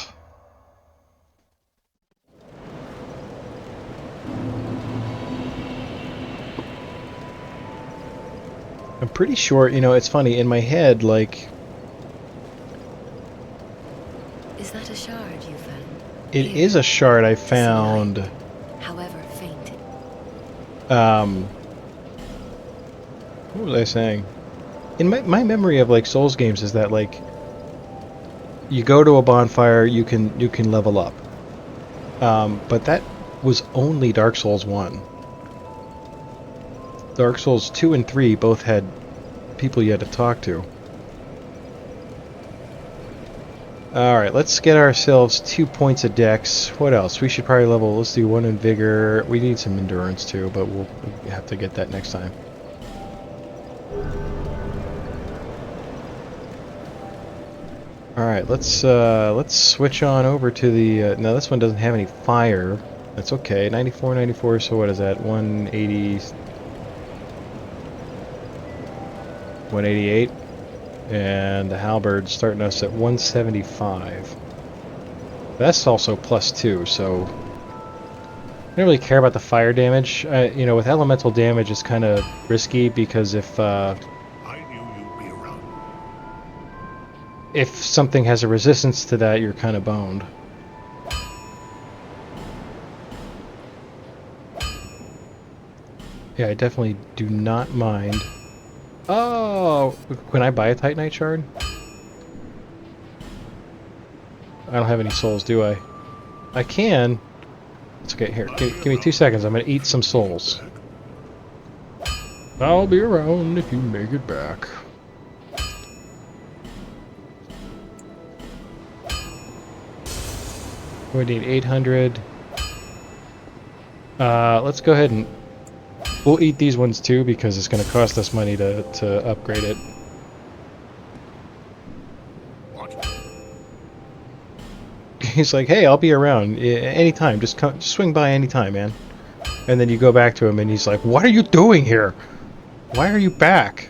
I'm pretty sure, you know, it's funny, in my head, like... Is that a shard you found? It Here, is a shard I see found. light, however faint. What was I saying? In my memory of, like, Souls games is that, like... You go to a bonfire, you can level up. But that was only Dark Souls 1. Dark Souls 2 and 3 both had people yet to talk to. Alright, let's get ourselves 2 points of dex. What else? We should probably level... Let's do 1 in vigor. We need some endurance too, but we'll have to get that next time. Alright, let's switch on over to the... now this one doesn't have any fire. That's okay. 94, 94, so what is that? 180... 188? And the halberd's starting us at 175. That's also +2, so I don't really care about the fire damage. You know, with elemental damage, it's kind of risky because I knew you'd be around. if something has a resistance to that, you're kind of boned. Yeah, I definitely do not mind. Oh, can I buy a Titanite shard? I don't have any souls, do I? I can. It's okay. Here, give me 2 seconds. I'm gonna eat some souls. I'll be around if you make it back. We need 800. Let's go ahead and we'll eat these ones too because it's going to cost us money to upgrade it. What? He's like, "Hey, I'll be around anytime. Just come, swing by anytime, man." And then you go back to him, and he's like, "What are you doing here? Why are you back?"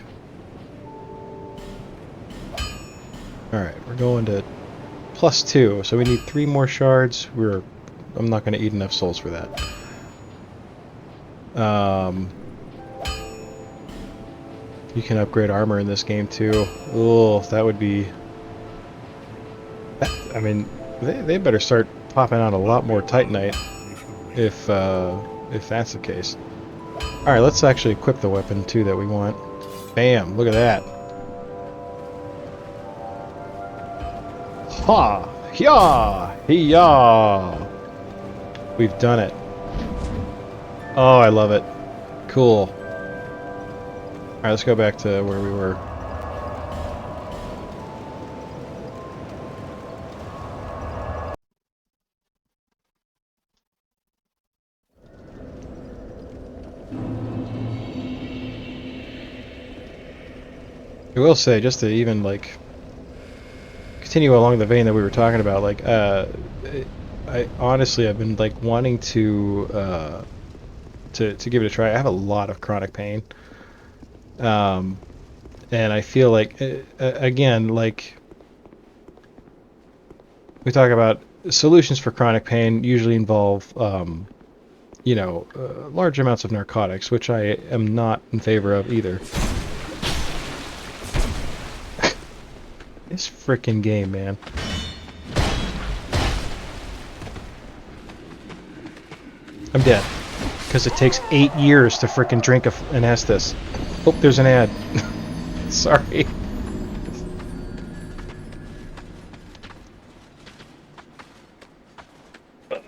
All right, we're going to +2, so we need 3 more shards. I'm not going to eat enough souls for that. You can upgrade armor in this game too. Oh, that would be... I mean, they better start popping out a lot more Titanite if that's the case. Alright, let's actually equip the weapon too that we want. Bam! Look at that! Ha! Hya! Hya! We've done it. Oh, I love it. Cool. Alright, let's go back to where we were. I will say, just to even, like, continue along the vein that we were talking about, like, I honestly, I've been, like, wanting to give it a try. I have a lot of chronic pain. And I feel like, again, like, we talk about solutions for chronic pain usually involve, you know, large amounts of narcotics, which I am not in favor of either. This frickin' game, man. I'm dead. Because it takes 8 years to frickin' drink an Estus. Oh, there's an ad. Sorry.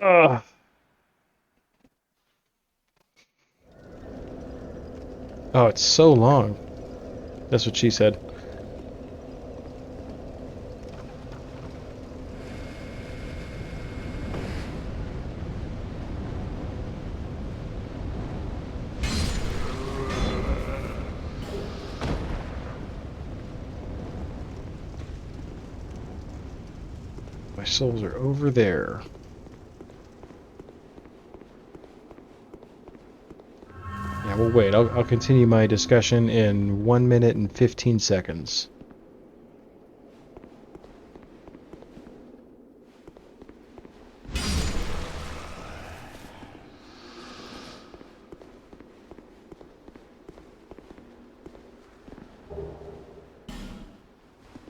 Ugh. Oh, it's so long. That's what she said. My souls are over there. Yeah, we'll wait. I'll continue my discussion in 1 minute and 15 seconds.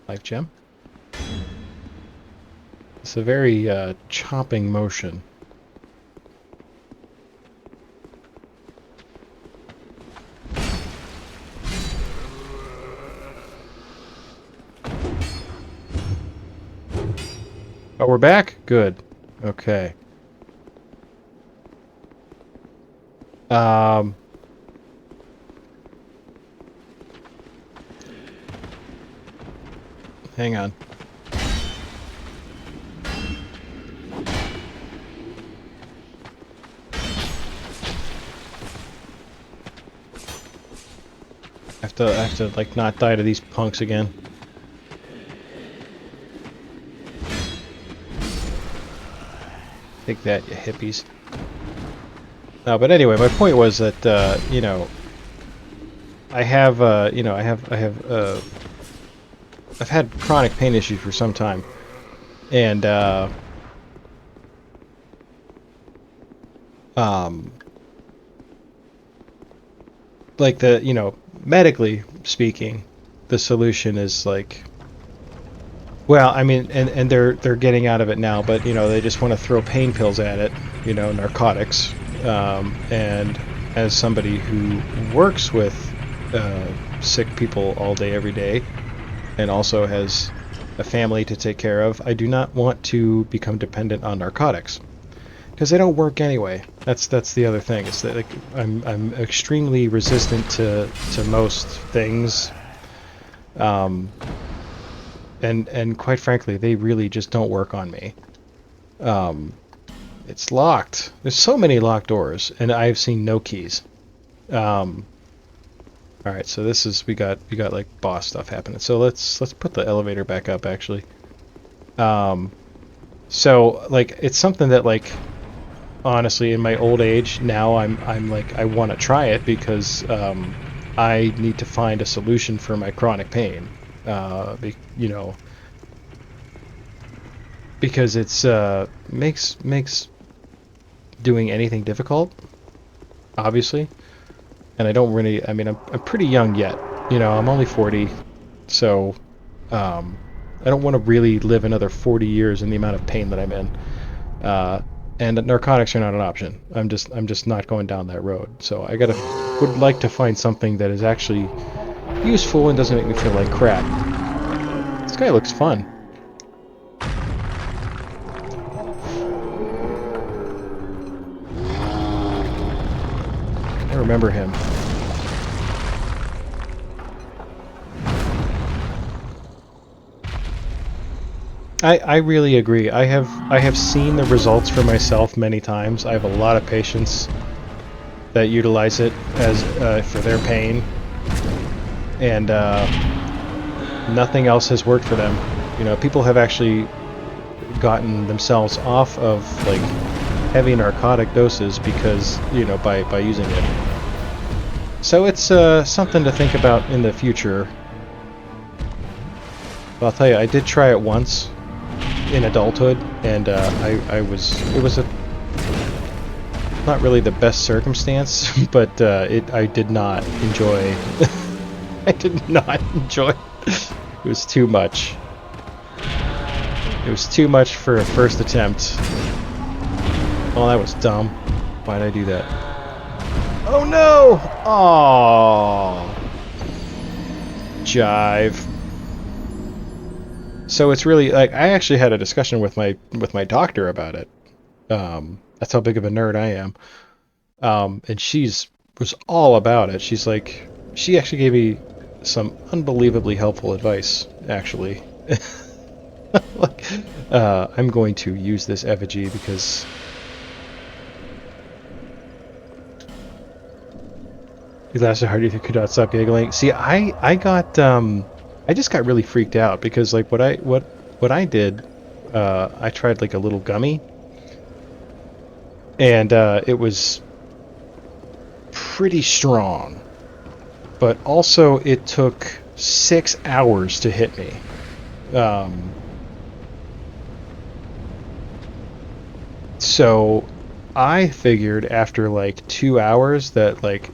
Life gem. It's a very chopping motion. Oh, we're back? Good. Okay. hang on. I have to like not die to these punks again. Take that, you hippies. No, but anyway, my point was that you know, I have you know, I've had chronic pain issues for some time, and um, like you know, medically speaking, the solution is like, well, I mean, and they're getting out of it now, but you know, they just want to throw pain pills at it, you know, narcotics, and as somebody who works with sick people all day, every day, and also has a family to take care of, I do not want to become dependent on narcotics because they don't work anyway. That's the other thing. Is that like I'm extremely resistant to most things, and quite frankly, they really just don't work on me. It's locked. There's so many locked doors, and I've seen no keys. All right, so this is we got like boss stuff happening. So let's put the elevator back up actually. So like it's something that like honestly in my old age now I'm like I want to try it because I need to find a solution for my chronic pain. You know, because it's makes doing anything difficult, obviously. And I don't really, I mean, I'm pretty young yet. You know, I'm only 40, so I don't want to really live another 40 years in the amount of pain that I'm in. And narcotics are not an option. I'm just not going down that road. So would like to find something that is actually useful and doesn't make me feel like crap. This guy looks fun. I remember him. I really agree. I have seen the results for myself many times. I have a lot of patients that utilize it as for their pain, and nothing else has worked for them. You know, people have actually gotten themselves off of like heavy narcotic doses because, you know, by using it. So it's something to think about in the future. But I'll tell you, I did try it once in adulthood, and it was not really the best circumstance, but I did not enjoy. I did not enjoy. It was too much. It was too much for a first attempt. Oh, that was dumb. Why did I do that? Oh no! Oh, jive. So it's really like I actually had a discussion with my doctor about it. That's how big of a nerd I am. And was all about it. She's like, she actually gave me some unbelievably helpful advice. Actually, like, I'm going to use this effigy because. You laughed so hard you could not stop giggling. See, I got I just got really freaked out because like what I did, I tried like a little gummy, and it was pretty strong, but also it took 6 hours to hit me. So I figured after like 2 hours that like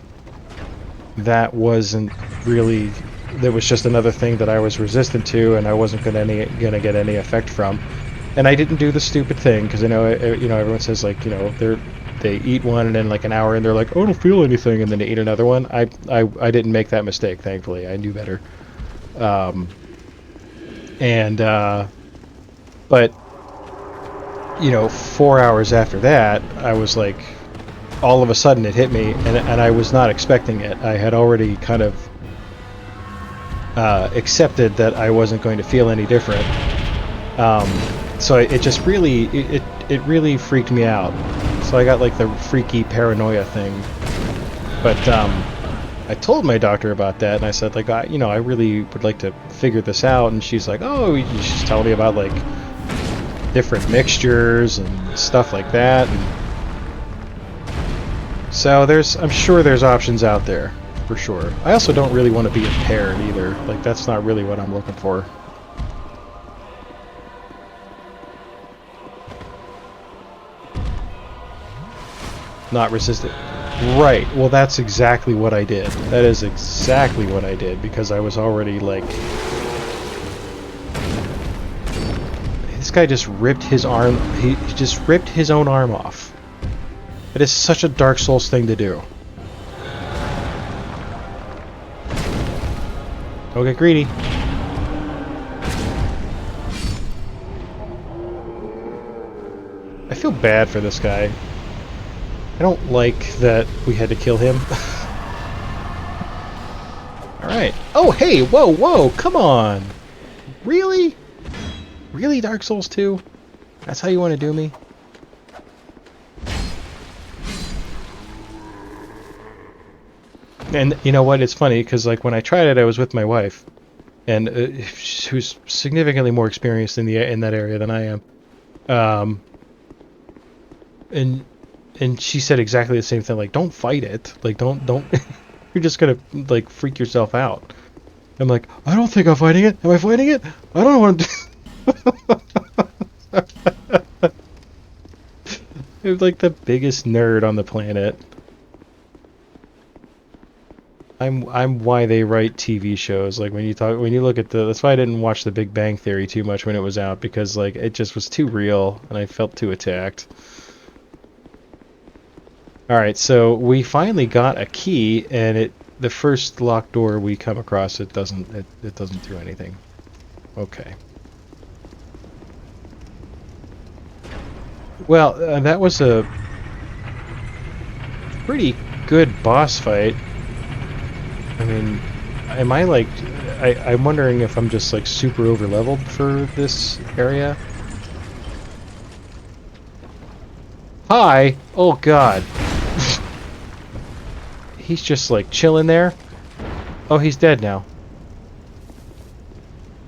that wasn't really, that was just another thing that I was resistant to and I wasn't gonna get any effect from. And I didn't do the stupid thing because I know, you know, everyone says like, you know, they eat one and then like an hour and they're like, oh, I don't feel anything, and then they eat another one. I didn't make that mistake, thankfully. I knew better. But you know, 4 hours after that, I was like, all of a sudden it hit me, and I was not expecting it. I had already kind of accepted that I wasn't going to feel any different. So it just really it really freaked me out. So I got like the freaky paranoia thing. But I told my doctor about that, and I said like I really would like to figure this out. And she's like, oh, she's telling me about like different mixtures and stuff like that. And so I'm sure there's options out there for sure. I also don't really want to be impaired either. Like that's not really what I'm looking for. Not resistant. Right. Well, that's exactly what I did. That is exactly what I did because I was already like... This guy just ripped his arm... He just ripped his own arm off. It is such a Dark Souls thing to do. Don't get greedy. I feel bad for this guy. I don't like that we had to kill him. Alright. Oh, hey! Whoa, whoa! Come on! Really? Really, Dark Souls 2? That's how you want to do me? And you know what? It's funny, because like when I tried it, I was with my wife. And who's significantly more experienced in that area than I am. And she said exactly the same thing, like, don't fight it. Like, don't, you're just gonna, like, freak yourself out. I'm like, I don't think I'm fighting it. Am I fighting it? I don't want to You're like the biggest nerd on the planet. I'm why they write TV shows. Like, when you look at that's why I didn't watch The Big Bang Theory too much when it was out, because, like, it just was too real, and I felt too attacked. Alright, so we finally got a key, and the first locked door we come across, it doesn't do anything. Okay. Well, that was a pretty good boss fight. I mean, am I like... I'm wondering if I'm just like super over-leveled for this area. Hi! Oh god. He's just like chilling there. Oh, he's dead now.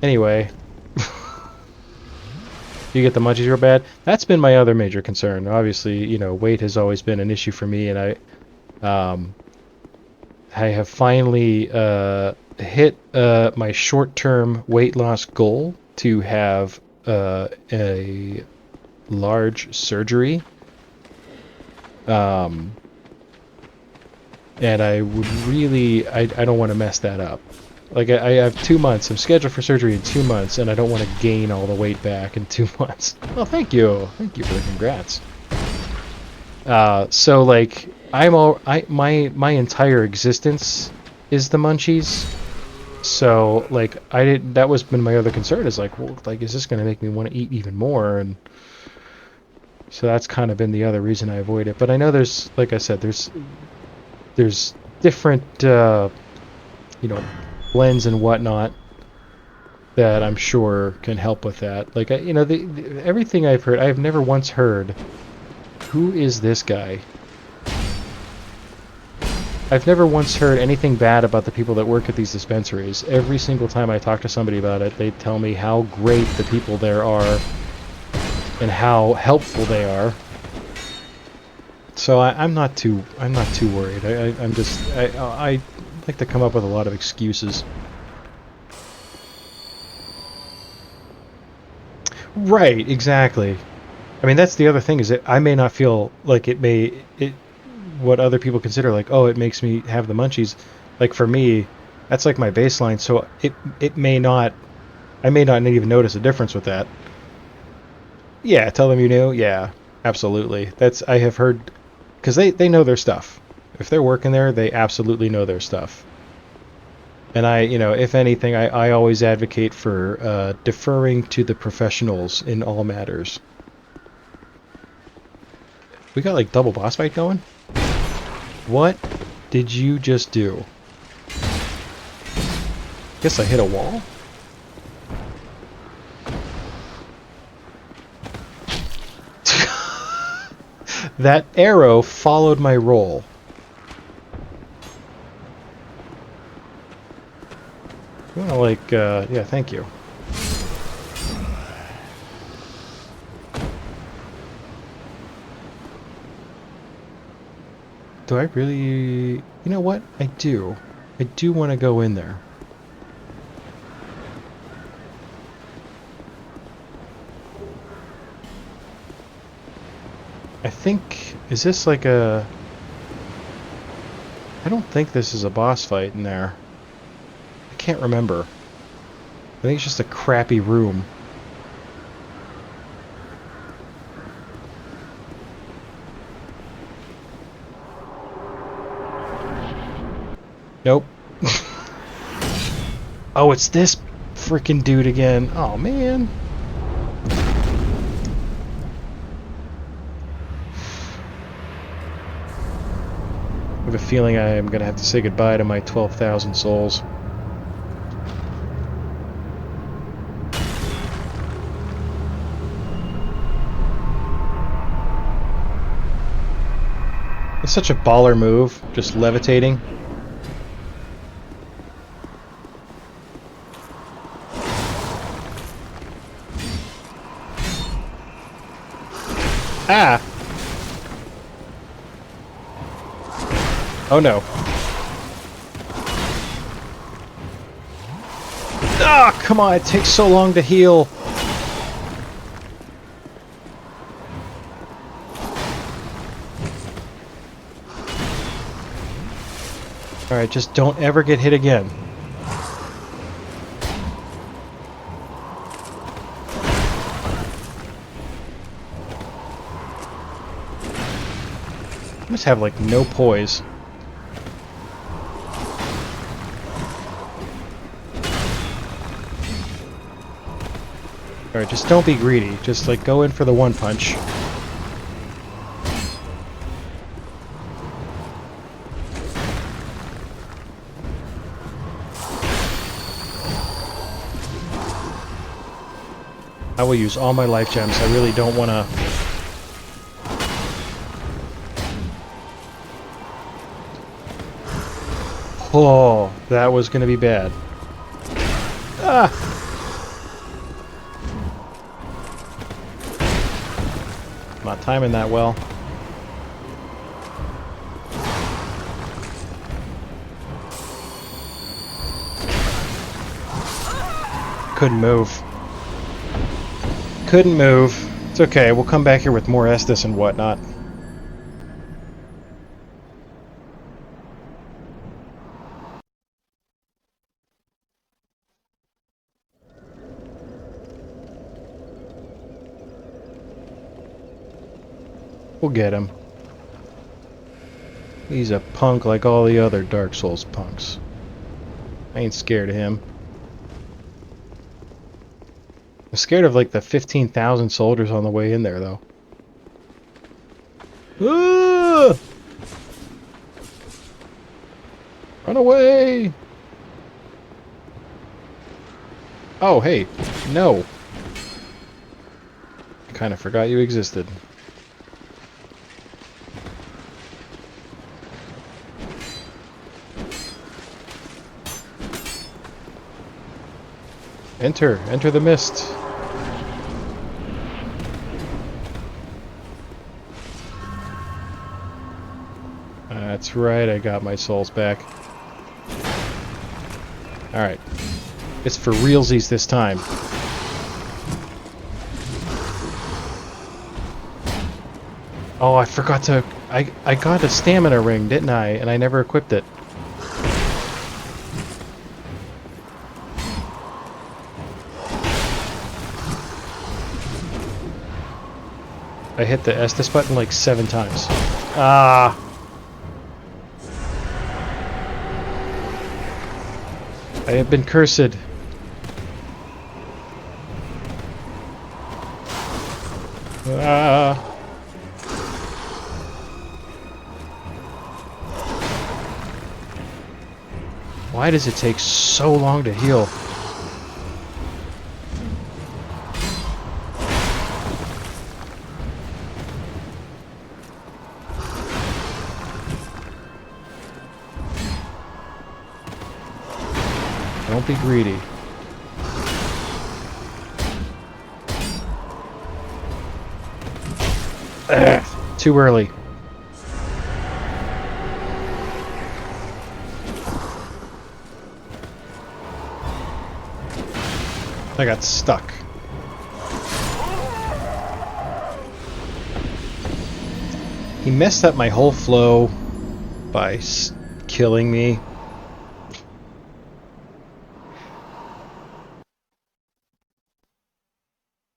Anyway. You get the munchies real bad? That's been my other major concern. Obviously, you know, weight has always been an issue for me, and I have finally hit my short-term weight loss goal to have a large surgery. And I would really... I don't want to mess that up. Like, I have 2 months. I'm scheduled for surgery in 2 months, and I don't want to gain all the weight back in 2 months. Well, thank you. Thank you for the congrats. So, like, my entire existence is the munchies. So, like, that was been my other concern, is like, well, like, is this going to make me want to eat even more? And so that's kind of been the other reason I avoid it. But I know there's, like I said, there's different, you know, blends and whatnot that I'm sure can help with that. Like, you know, everything I've heard, I've never once heard, who is this guy? I've never once heard anything bad about the people that work at these dispensaries. Every single time I talk to somebody about it, they tell me how great the people there are and how helpful they are. So I'm not too worried. I'm just I like to come up with a lot of excuses. Right, exactly. I mean, that's the other thing, is that I may not feel like what other people consider like, oh, it makes me have the munchies. Like, for me, that's like my baseline, so it may not... I may not even notice a difference with that. Yeah, tell them you knew? Yeah, absolutely. I have heard... Because they know their stuff. If they're working there, they absolutely know their stuff. And you know, if anything, I always advocate for deferring to the professionals in all matters. We got like double boss fight going? What did you just do? Guess I hit a wall? That arrow followed my roll. You wanna like, yeah, thank you. Do I really... You know what? I do. I do want to go in there. I think... Is this like a... I don't think this is a boss fight in there. I can't remember. I think it's just a crappy room. Nope. Oh, it's this freaking dude again. Oh, man. I have a feeling I am going to have to say goodbye to my 12,000 souls. It's such a baller move, just levitating. Ah! Oh no. Ah, come on, it takes so long to heal. Alright, just don't ever get hit again. I must have like no poise. Alright, just don't be greedy. Just like go in for the one punch. I will use all my life gems. I really don't want to... Oh, that was going to be bad. Ah! Not timing that well. Couldn't move. Couldn't move. It's okay, we'll come back here with more Estus and whatnot. We'll get him. He's a punk like all the other Dark Souls punks. I ain't scared of him. I'm scared of like the 15,000 soldiers on the way in there, though. Ah! Run away! Oh, hey. No. I kind of forgot you existed. Enter the mist. That's right, I got my souls back. Alright. It's for realsies this time. Oh, I forgot to... I got a stamina ring, didn't I? And I never equipped it. I hit the Estus button like 7 times. Ah! I have been cursed. Ah! Why does it take so long to heal? Don't be greedy. Ugh, too early. I got stuck. He messed up my whole flow by killing me.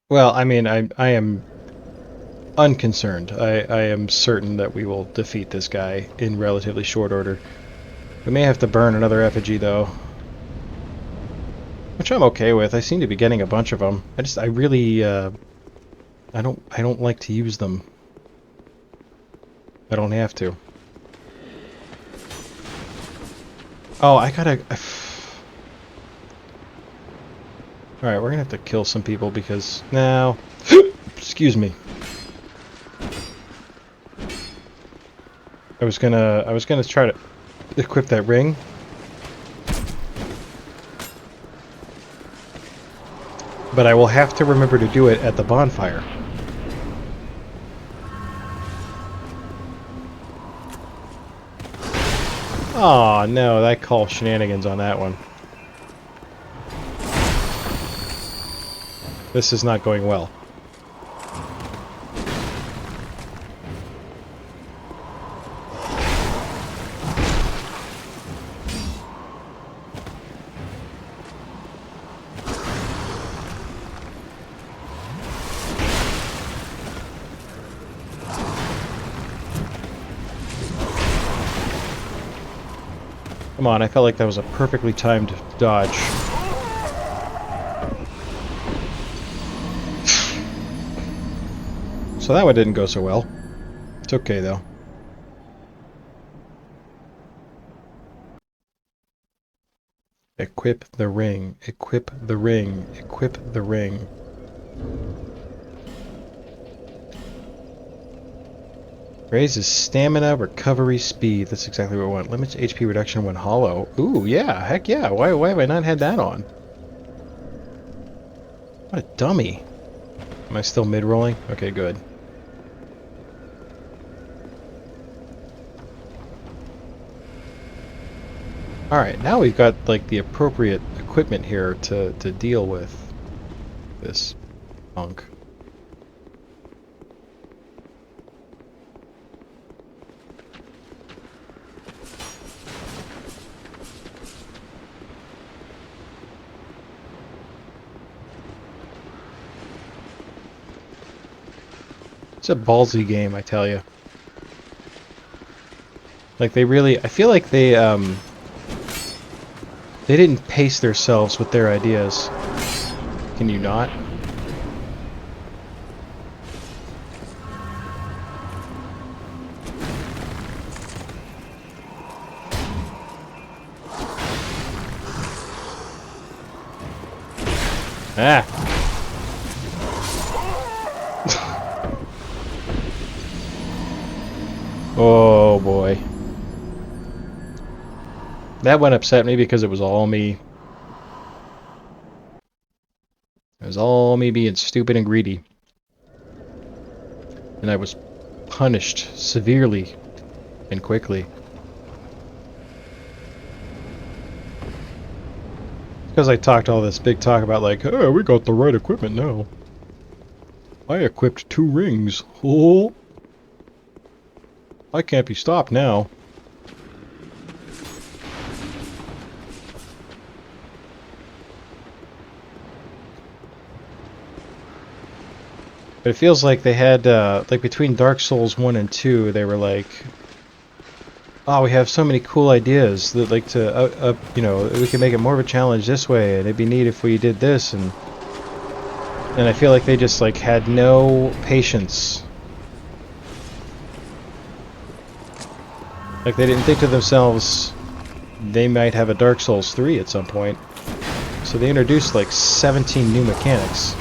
Well, I mean, I am unconcerned. I am certain that we will defeat this guy in relatively short order. We may have to burn another effigy, though. Which I'm okay with. I seem to be getting a bunch of them. I really, I don't like to use them. I don't have to. Oh, I gotta... Alright, we're gonna have to kill some people because... Now... Excuse me. I was gonna try to equip that ring. But I will have to remember to do it at the bonfire. Oh no, I call shenanigans on that one. This is not going well. Come on, I felt like that was a perfectly timed dodge. So that one didn't go so well. It's okay, though. Equip the ring. Equip the ring. Equip the ring. Raises stamina, recovery, speed. That's exactly what I want. Limits HP reduction when hollow. Ooh, yeah, heck yeah. Why have I not had that on? What a dummy. Am I still mid-rolling? Okay, good. Alright, now we've got, like, the appropriate equipment here to deal with this punk. It's a ballsy game, I tell you. Like, they really... I feel like they didn't pace themselves with their ideas. Can you not? Ah! Oh boy. That one upset me because it was all me. It was all me being stupid and greedy. And I was punished severely and quickly. Because I talked all this big talk about like, hey, we got the right equipment now. I equipped 2 rings. Oh! I can't be stopped now. But it feels like they had, like between Dark Souls 1 and 2, they were like, oh, we have so many cool ideas that like to, you know, we can make it more of a challenge this way, and it'd be neat if we did this, and I feel like they just like had no patience. Like they didn't think to themselves, they might have a Dark Souls 3 at some point. So they introduced like 17 new mechanics.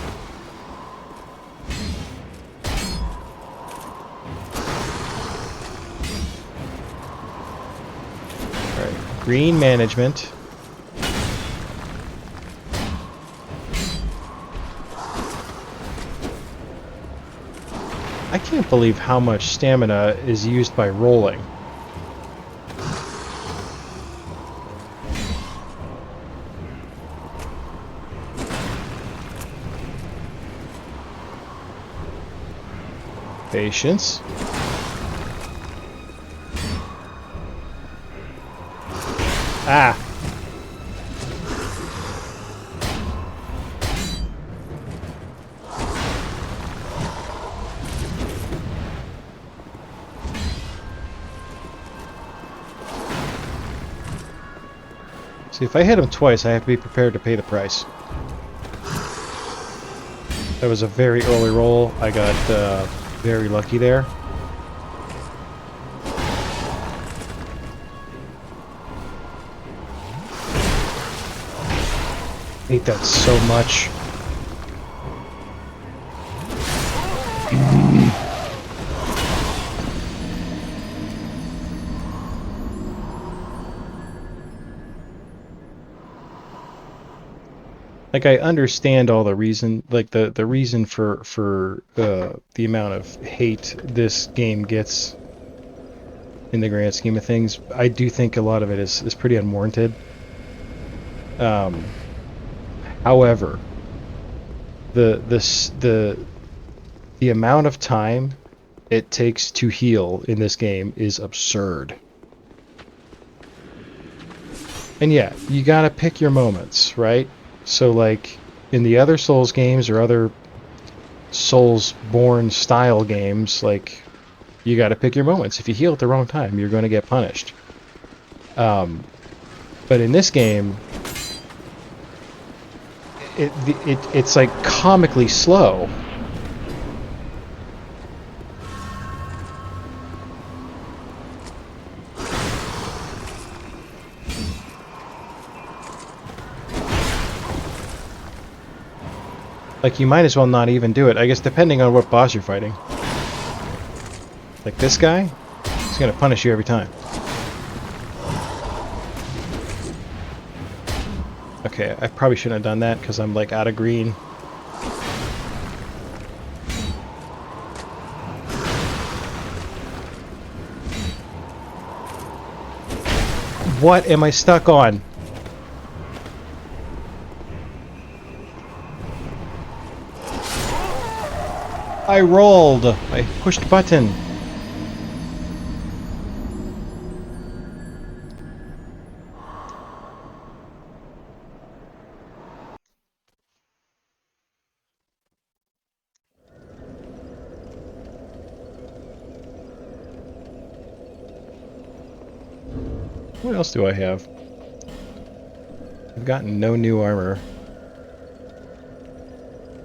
Alright, green management. I can't believe how much stamina is used by rolling. Patience. Ah! See, if I hit him twice, I have to be prepared to pay the price. That was a very early roll. I got very lucky there. Hate that so much. Like, I understand all the reason, like the reason for the amount of hate this game gets in the grand scheme of things. I do think a lot of it is pretty unwarranted. However, the amount of time it takes to heal in this game is absurd. And yeah, you gotta pick your moments, right? So like in the other Souls games or other Souls-born style games, like you gotta pick your moments. If you heal at the wrong time, you're gonna get punished. But in this game, it's like comically slow. Like, you might as well not even do it. I guess depending on what boss you're fighting. Like this guy, he's gonna punish you every time. Okay, I probably shouldn't have done that because I'm like out of green. What am I stuck on? I rolled. I pushed button. What else do I have? I've gotten no new armor.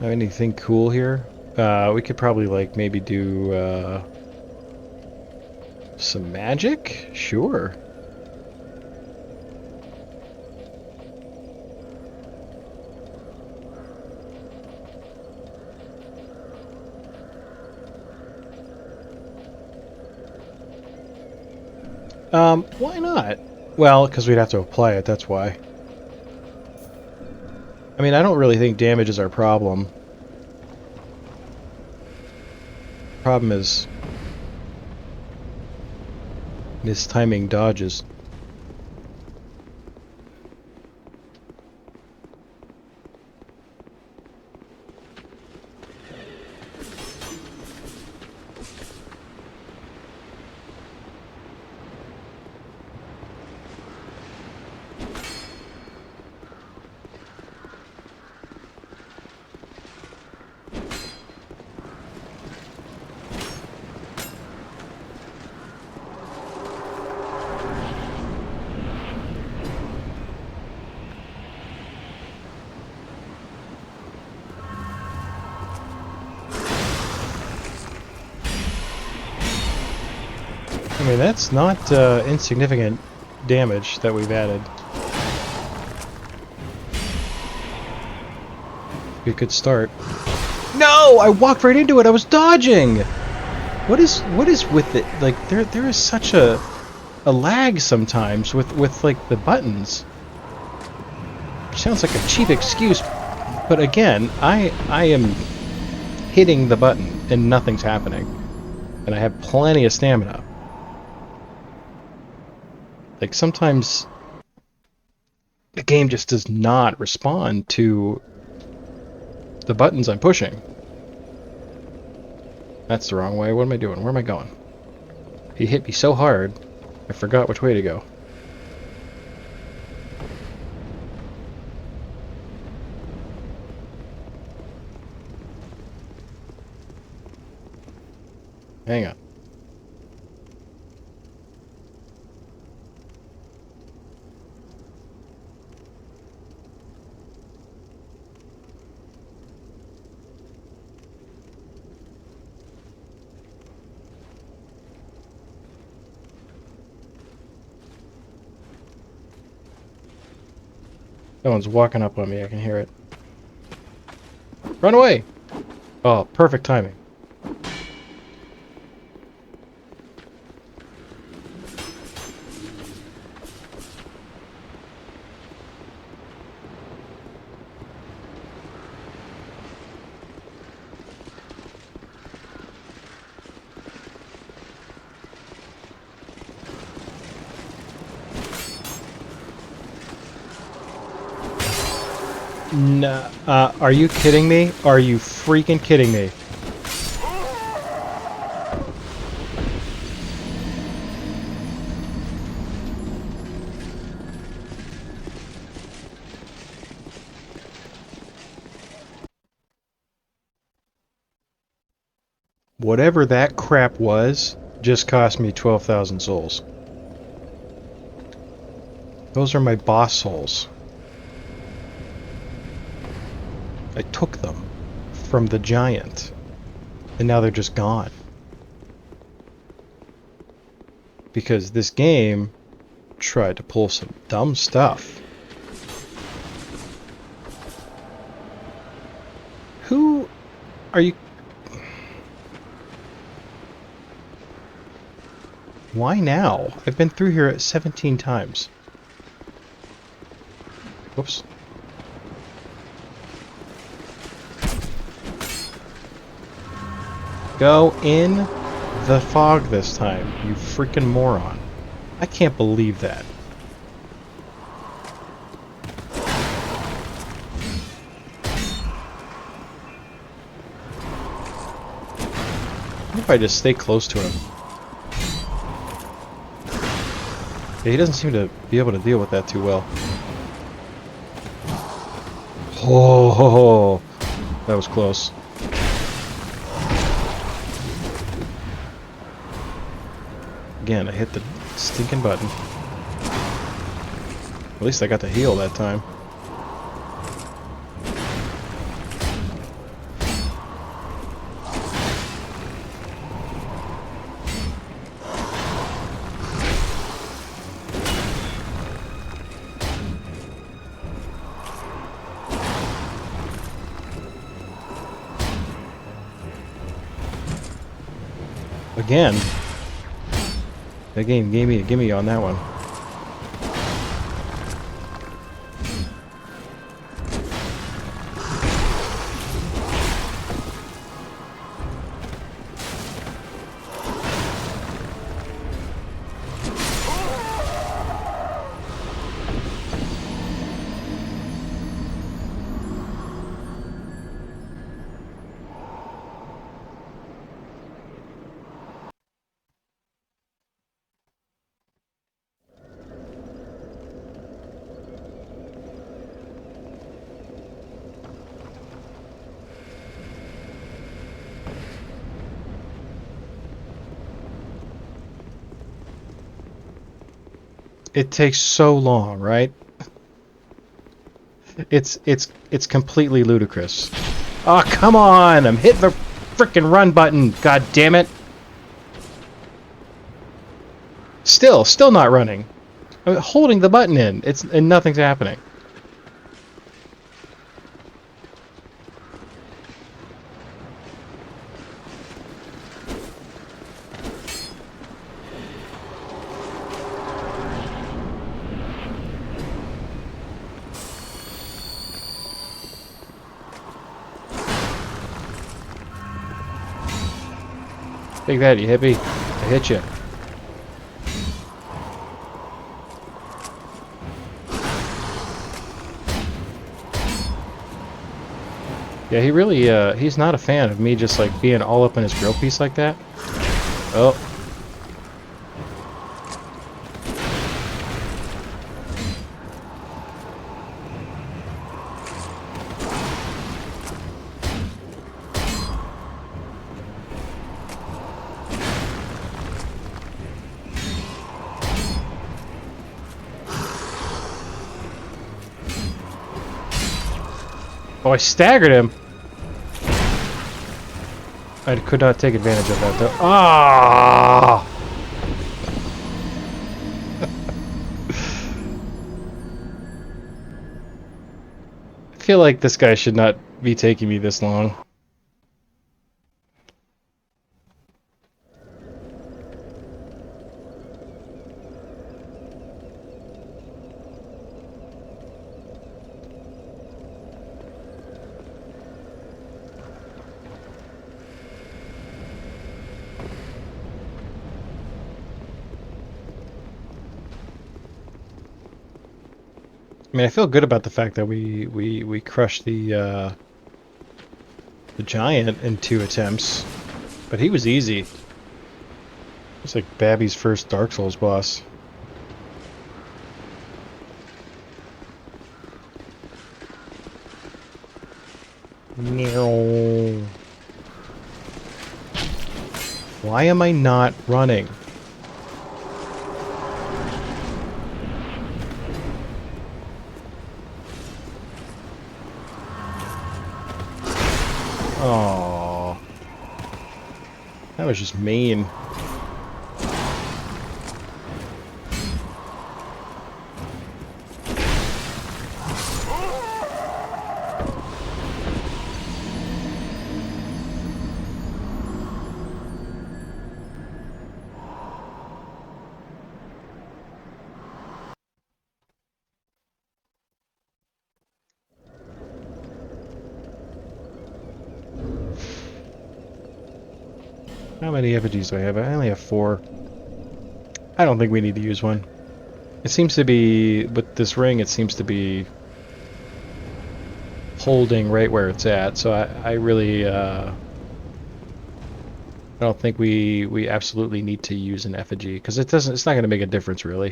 Have anything cool here? We could probably like maybe do some magic? Sure. Why not? Well, because we'd have to apply it, that's why. I mean, I don't really think damage is our problem. Problem is mistiming dodges. I mean, that's not insignificant damage that we've added. Be a good start. No! I walked right into it! I was dodging! What is with it? Like, there is such a lag sometimes with like the buttons. Sounds like a cheap excuse, but again, I am hitting the button and nothing's happening. And I have plenty of stamina. Like, sometimes the game just does not respond to the buttons I'm pushing. That's the wrong way. What am I doing? Where am I going? He hit me so hard, I forgot which way to go. Hang on. Someone's walking up on me, I can hear it. Run away! Oh, perfect timing. No, are you kidding me? Are you freaking kidding me? Whatever that crap was, just cost me 12,000 souls. Those are my boss souls. I took them from the giant, and now they're just gone. Because this game tried to pull some dumb stuff. Who are you? Why now? I've been through here 17 times. Whoops. Go in the fog this time, you freaking moron. I can't believe that. What if I just stay close to him? Yeah, he doesn't seem to be able to deal with that too well. Oh, that was close. Again, I hit the stinking button. At least I got to heal that time. Again. That game gave me a gimme on that one. It takes so long, right? It's completely ludicrous. Oh, come on! I'm hitting the frickin' run button. God damn it! Still not running. I'm holding the button in. And nothing's happening. Take that, you hippie. I hit you. Yeah, he really, he's not a fan of me just, like, being all up in his grill piece like that. Oh. Oh, I staggered him. I could not take advantage of that, though. Ah! I feel like this guy should not be taking me this long. I mean, I feel good about the fact that we crushed the giant in 2 attempts, but he was easy. It's like Babby's first Dark Souls boss. Meow. Why am I not running? Oh, that was just mean. How many effigies do I have? I only have 4. I don't think we need to use one. It seems to be, with this ring, it seems to be holding right where it's at, so I really, I don't think we absolutely need to use an effigy, because it's not going to make a difference, really.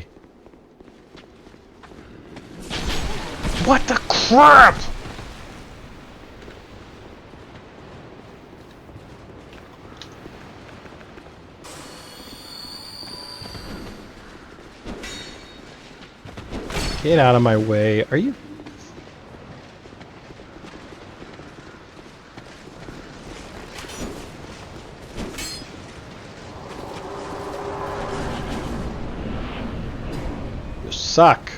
What the crap?! Get out of my way. Are you... You suck.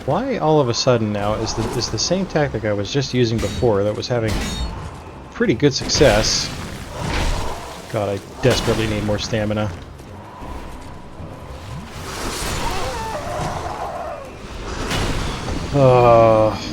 Why all of a sudden now is the same tactic I was just using before that was having pretty good success? God, I desperately need more stamina. Oh.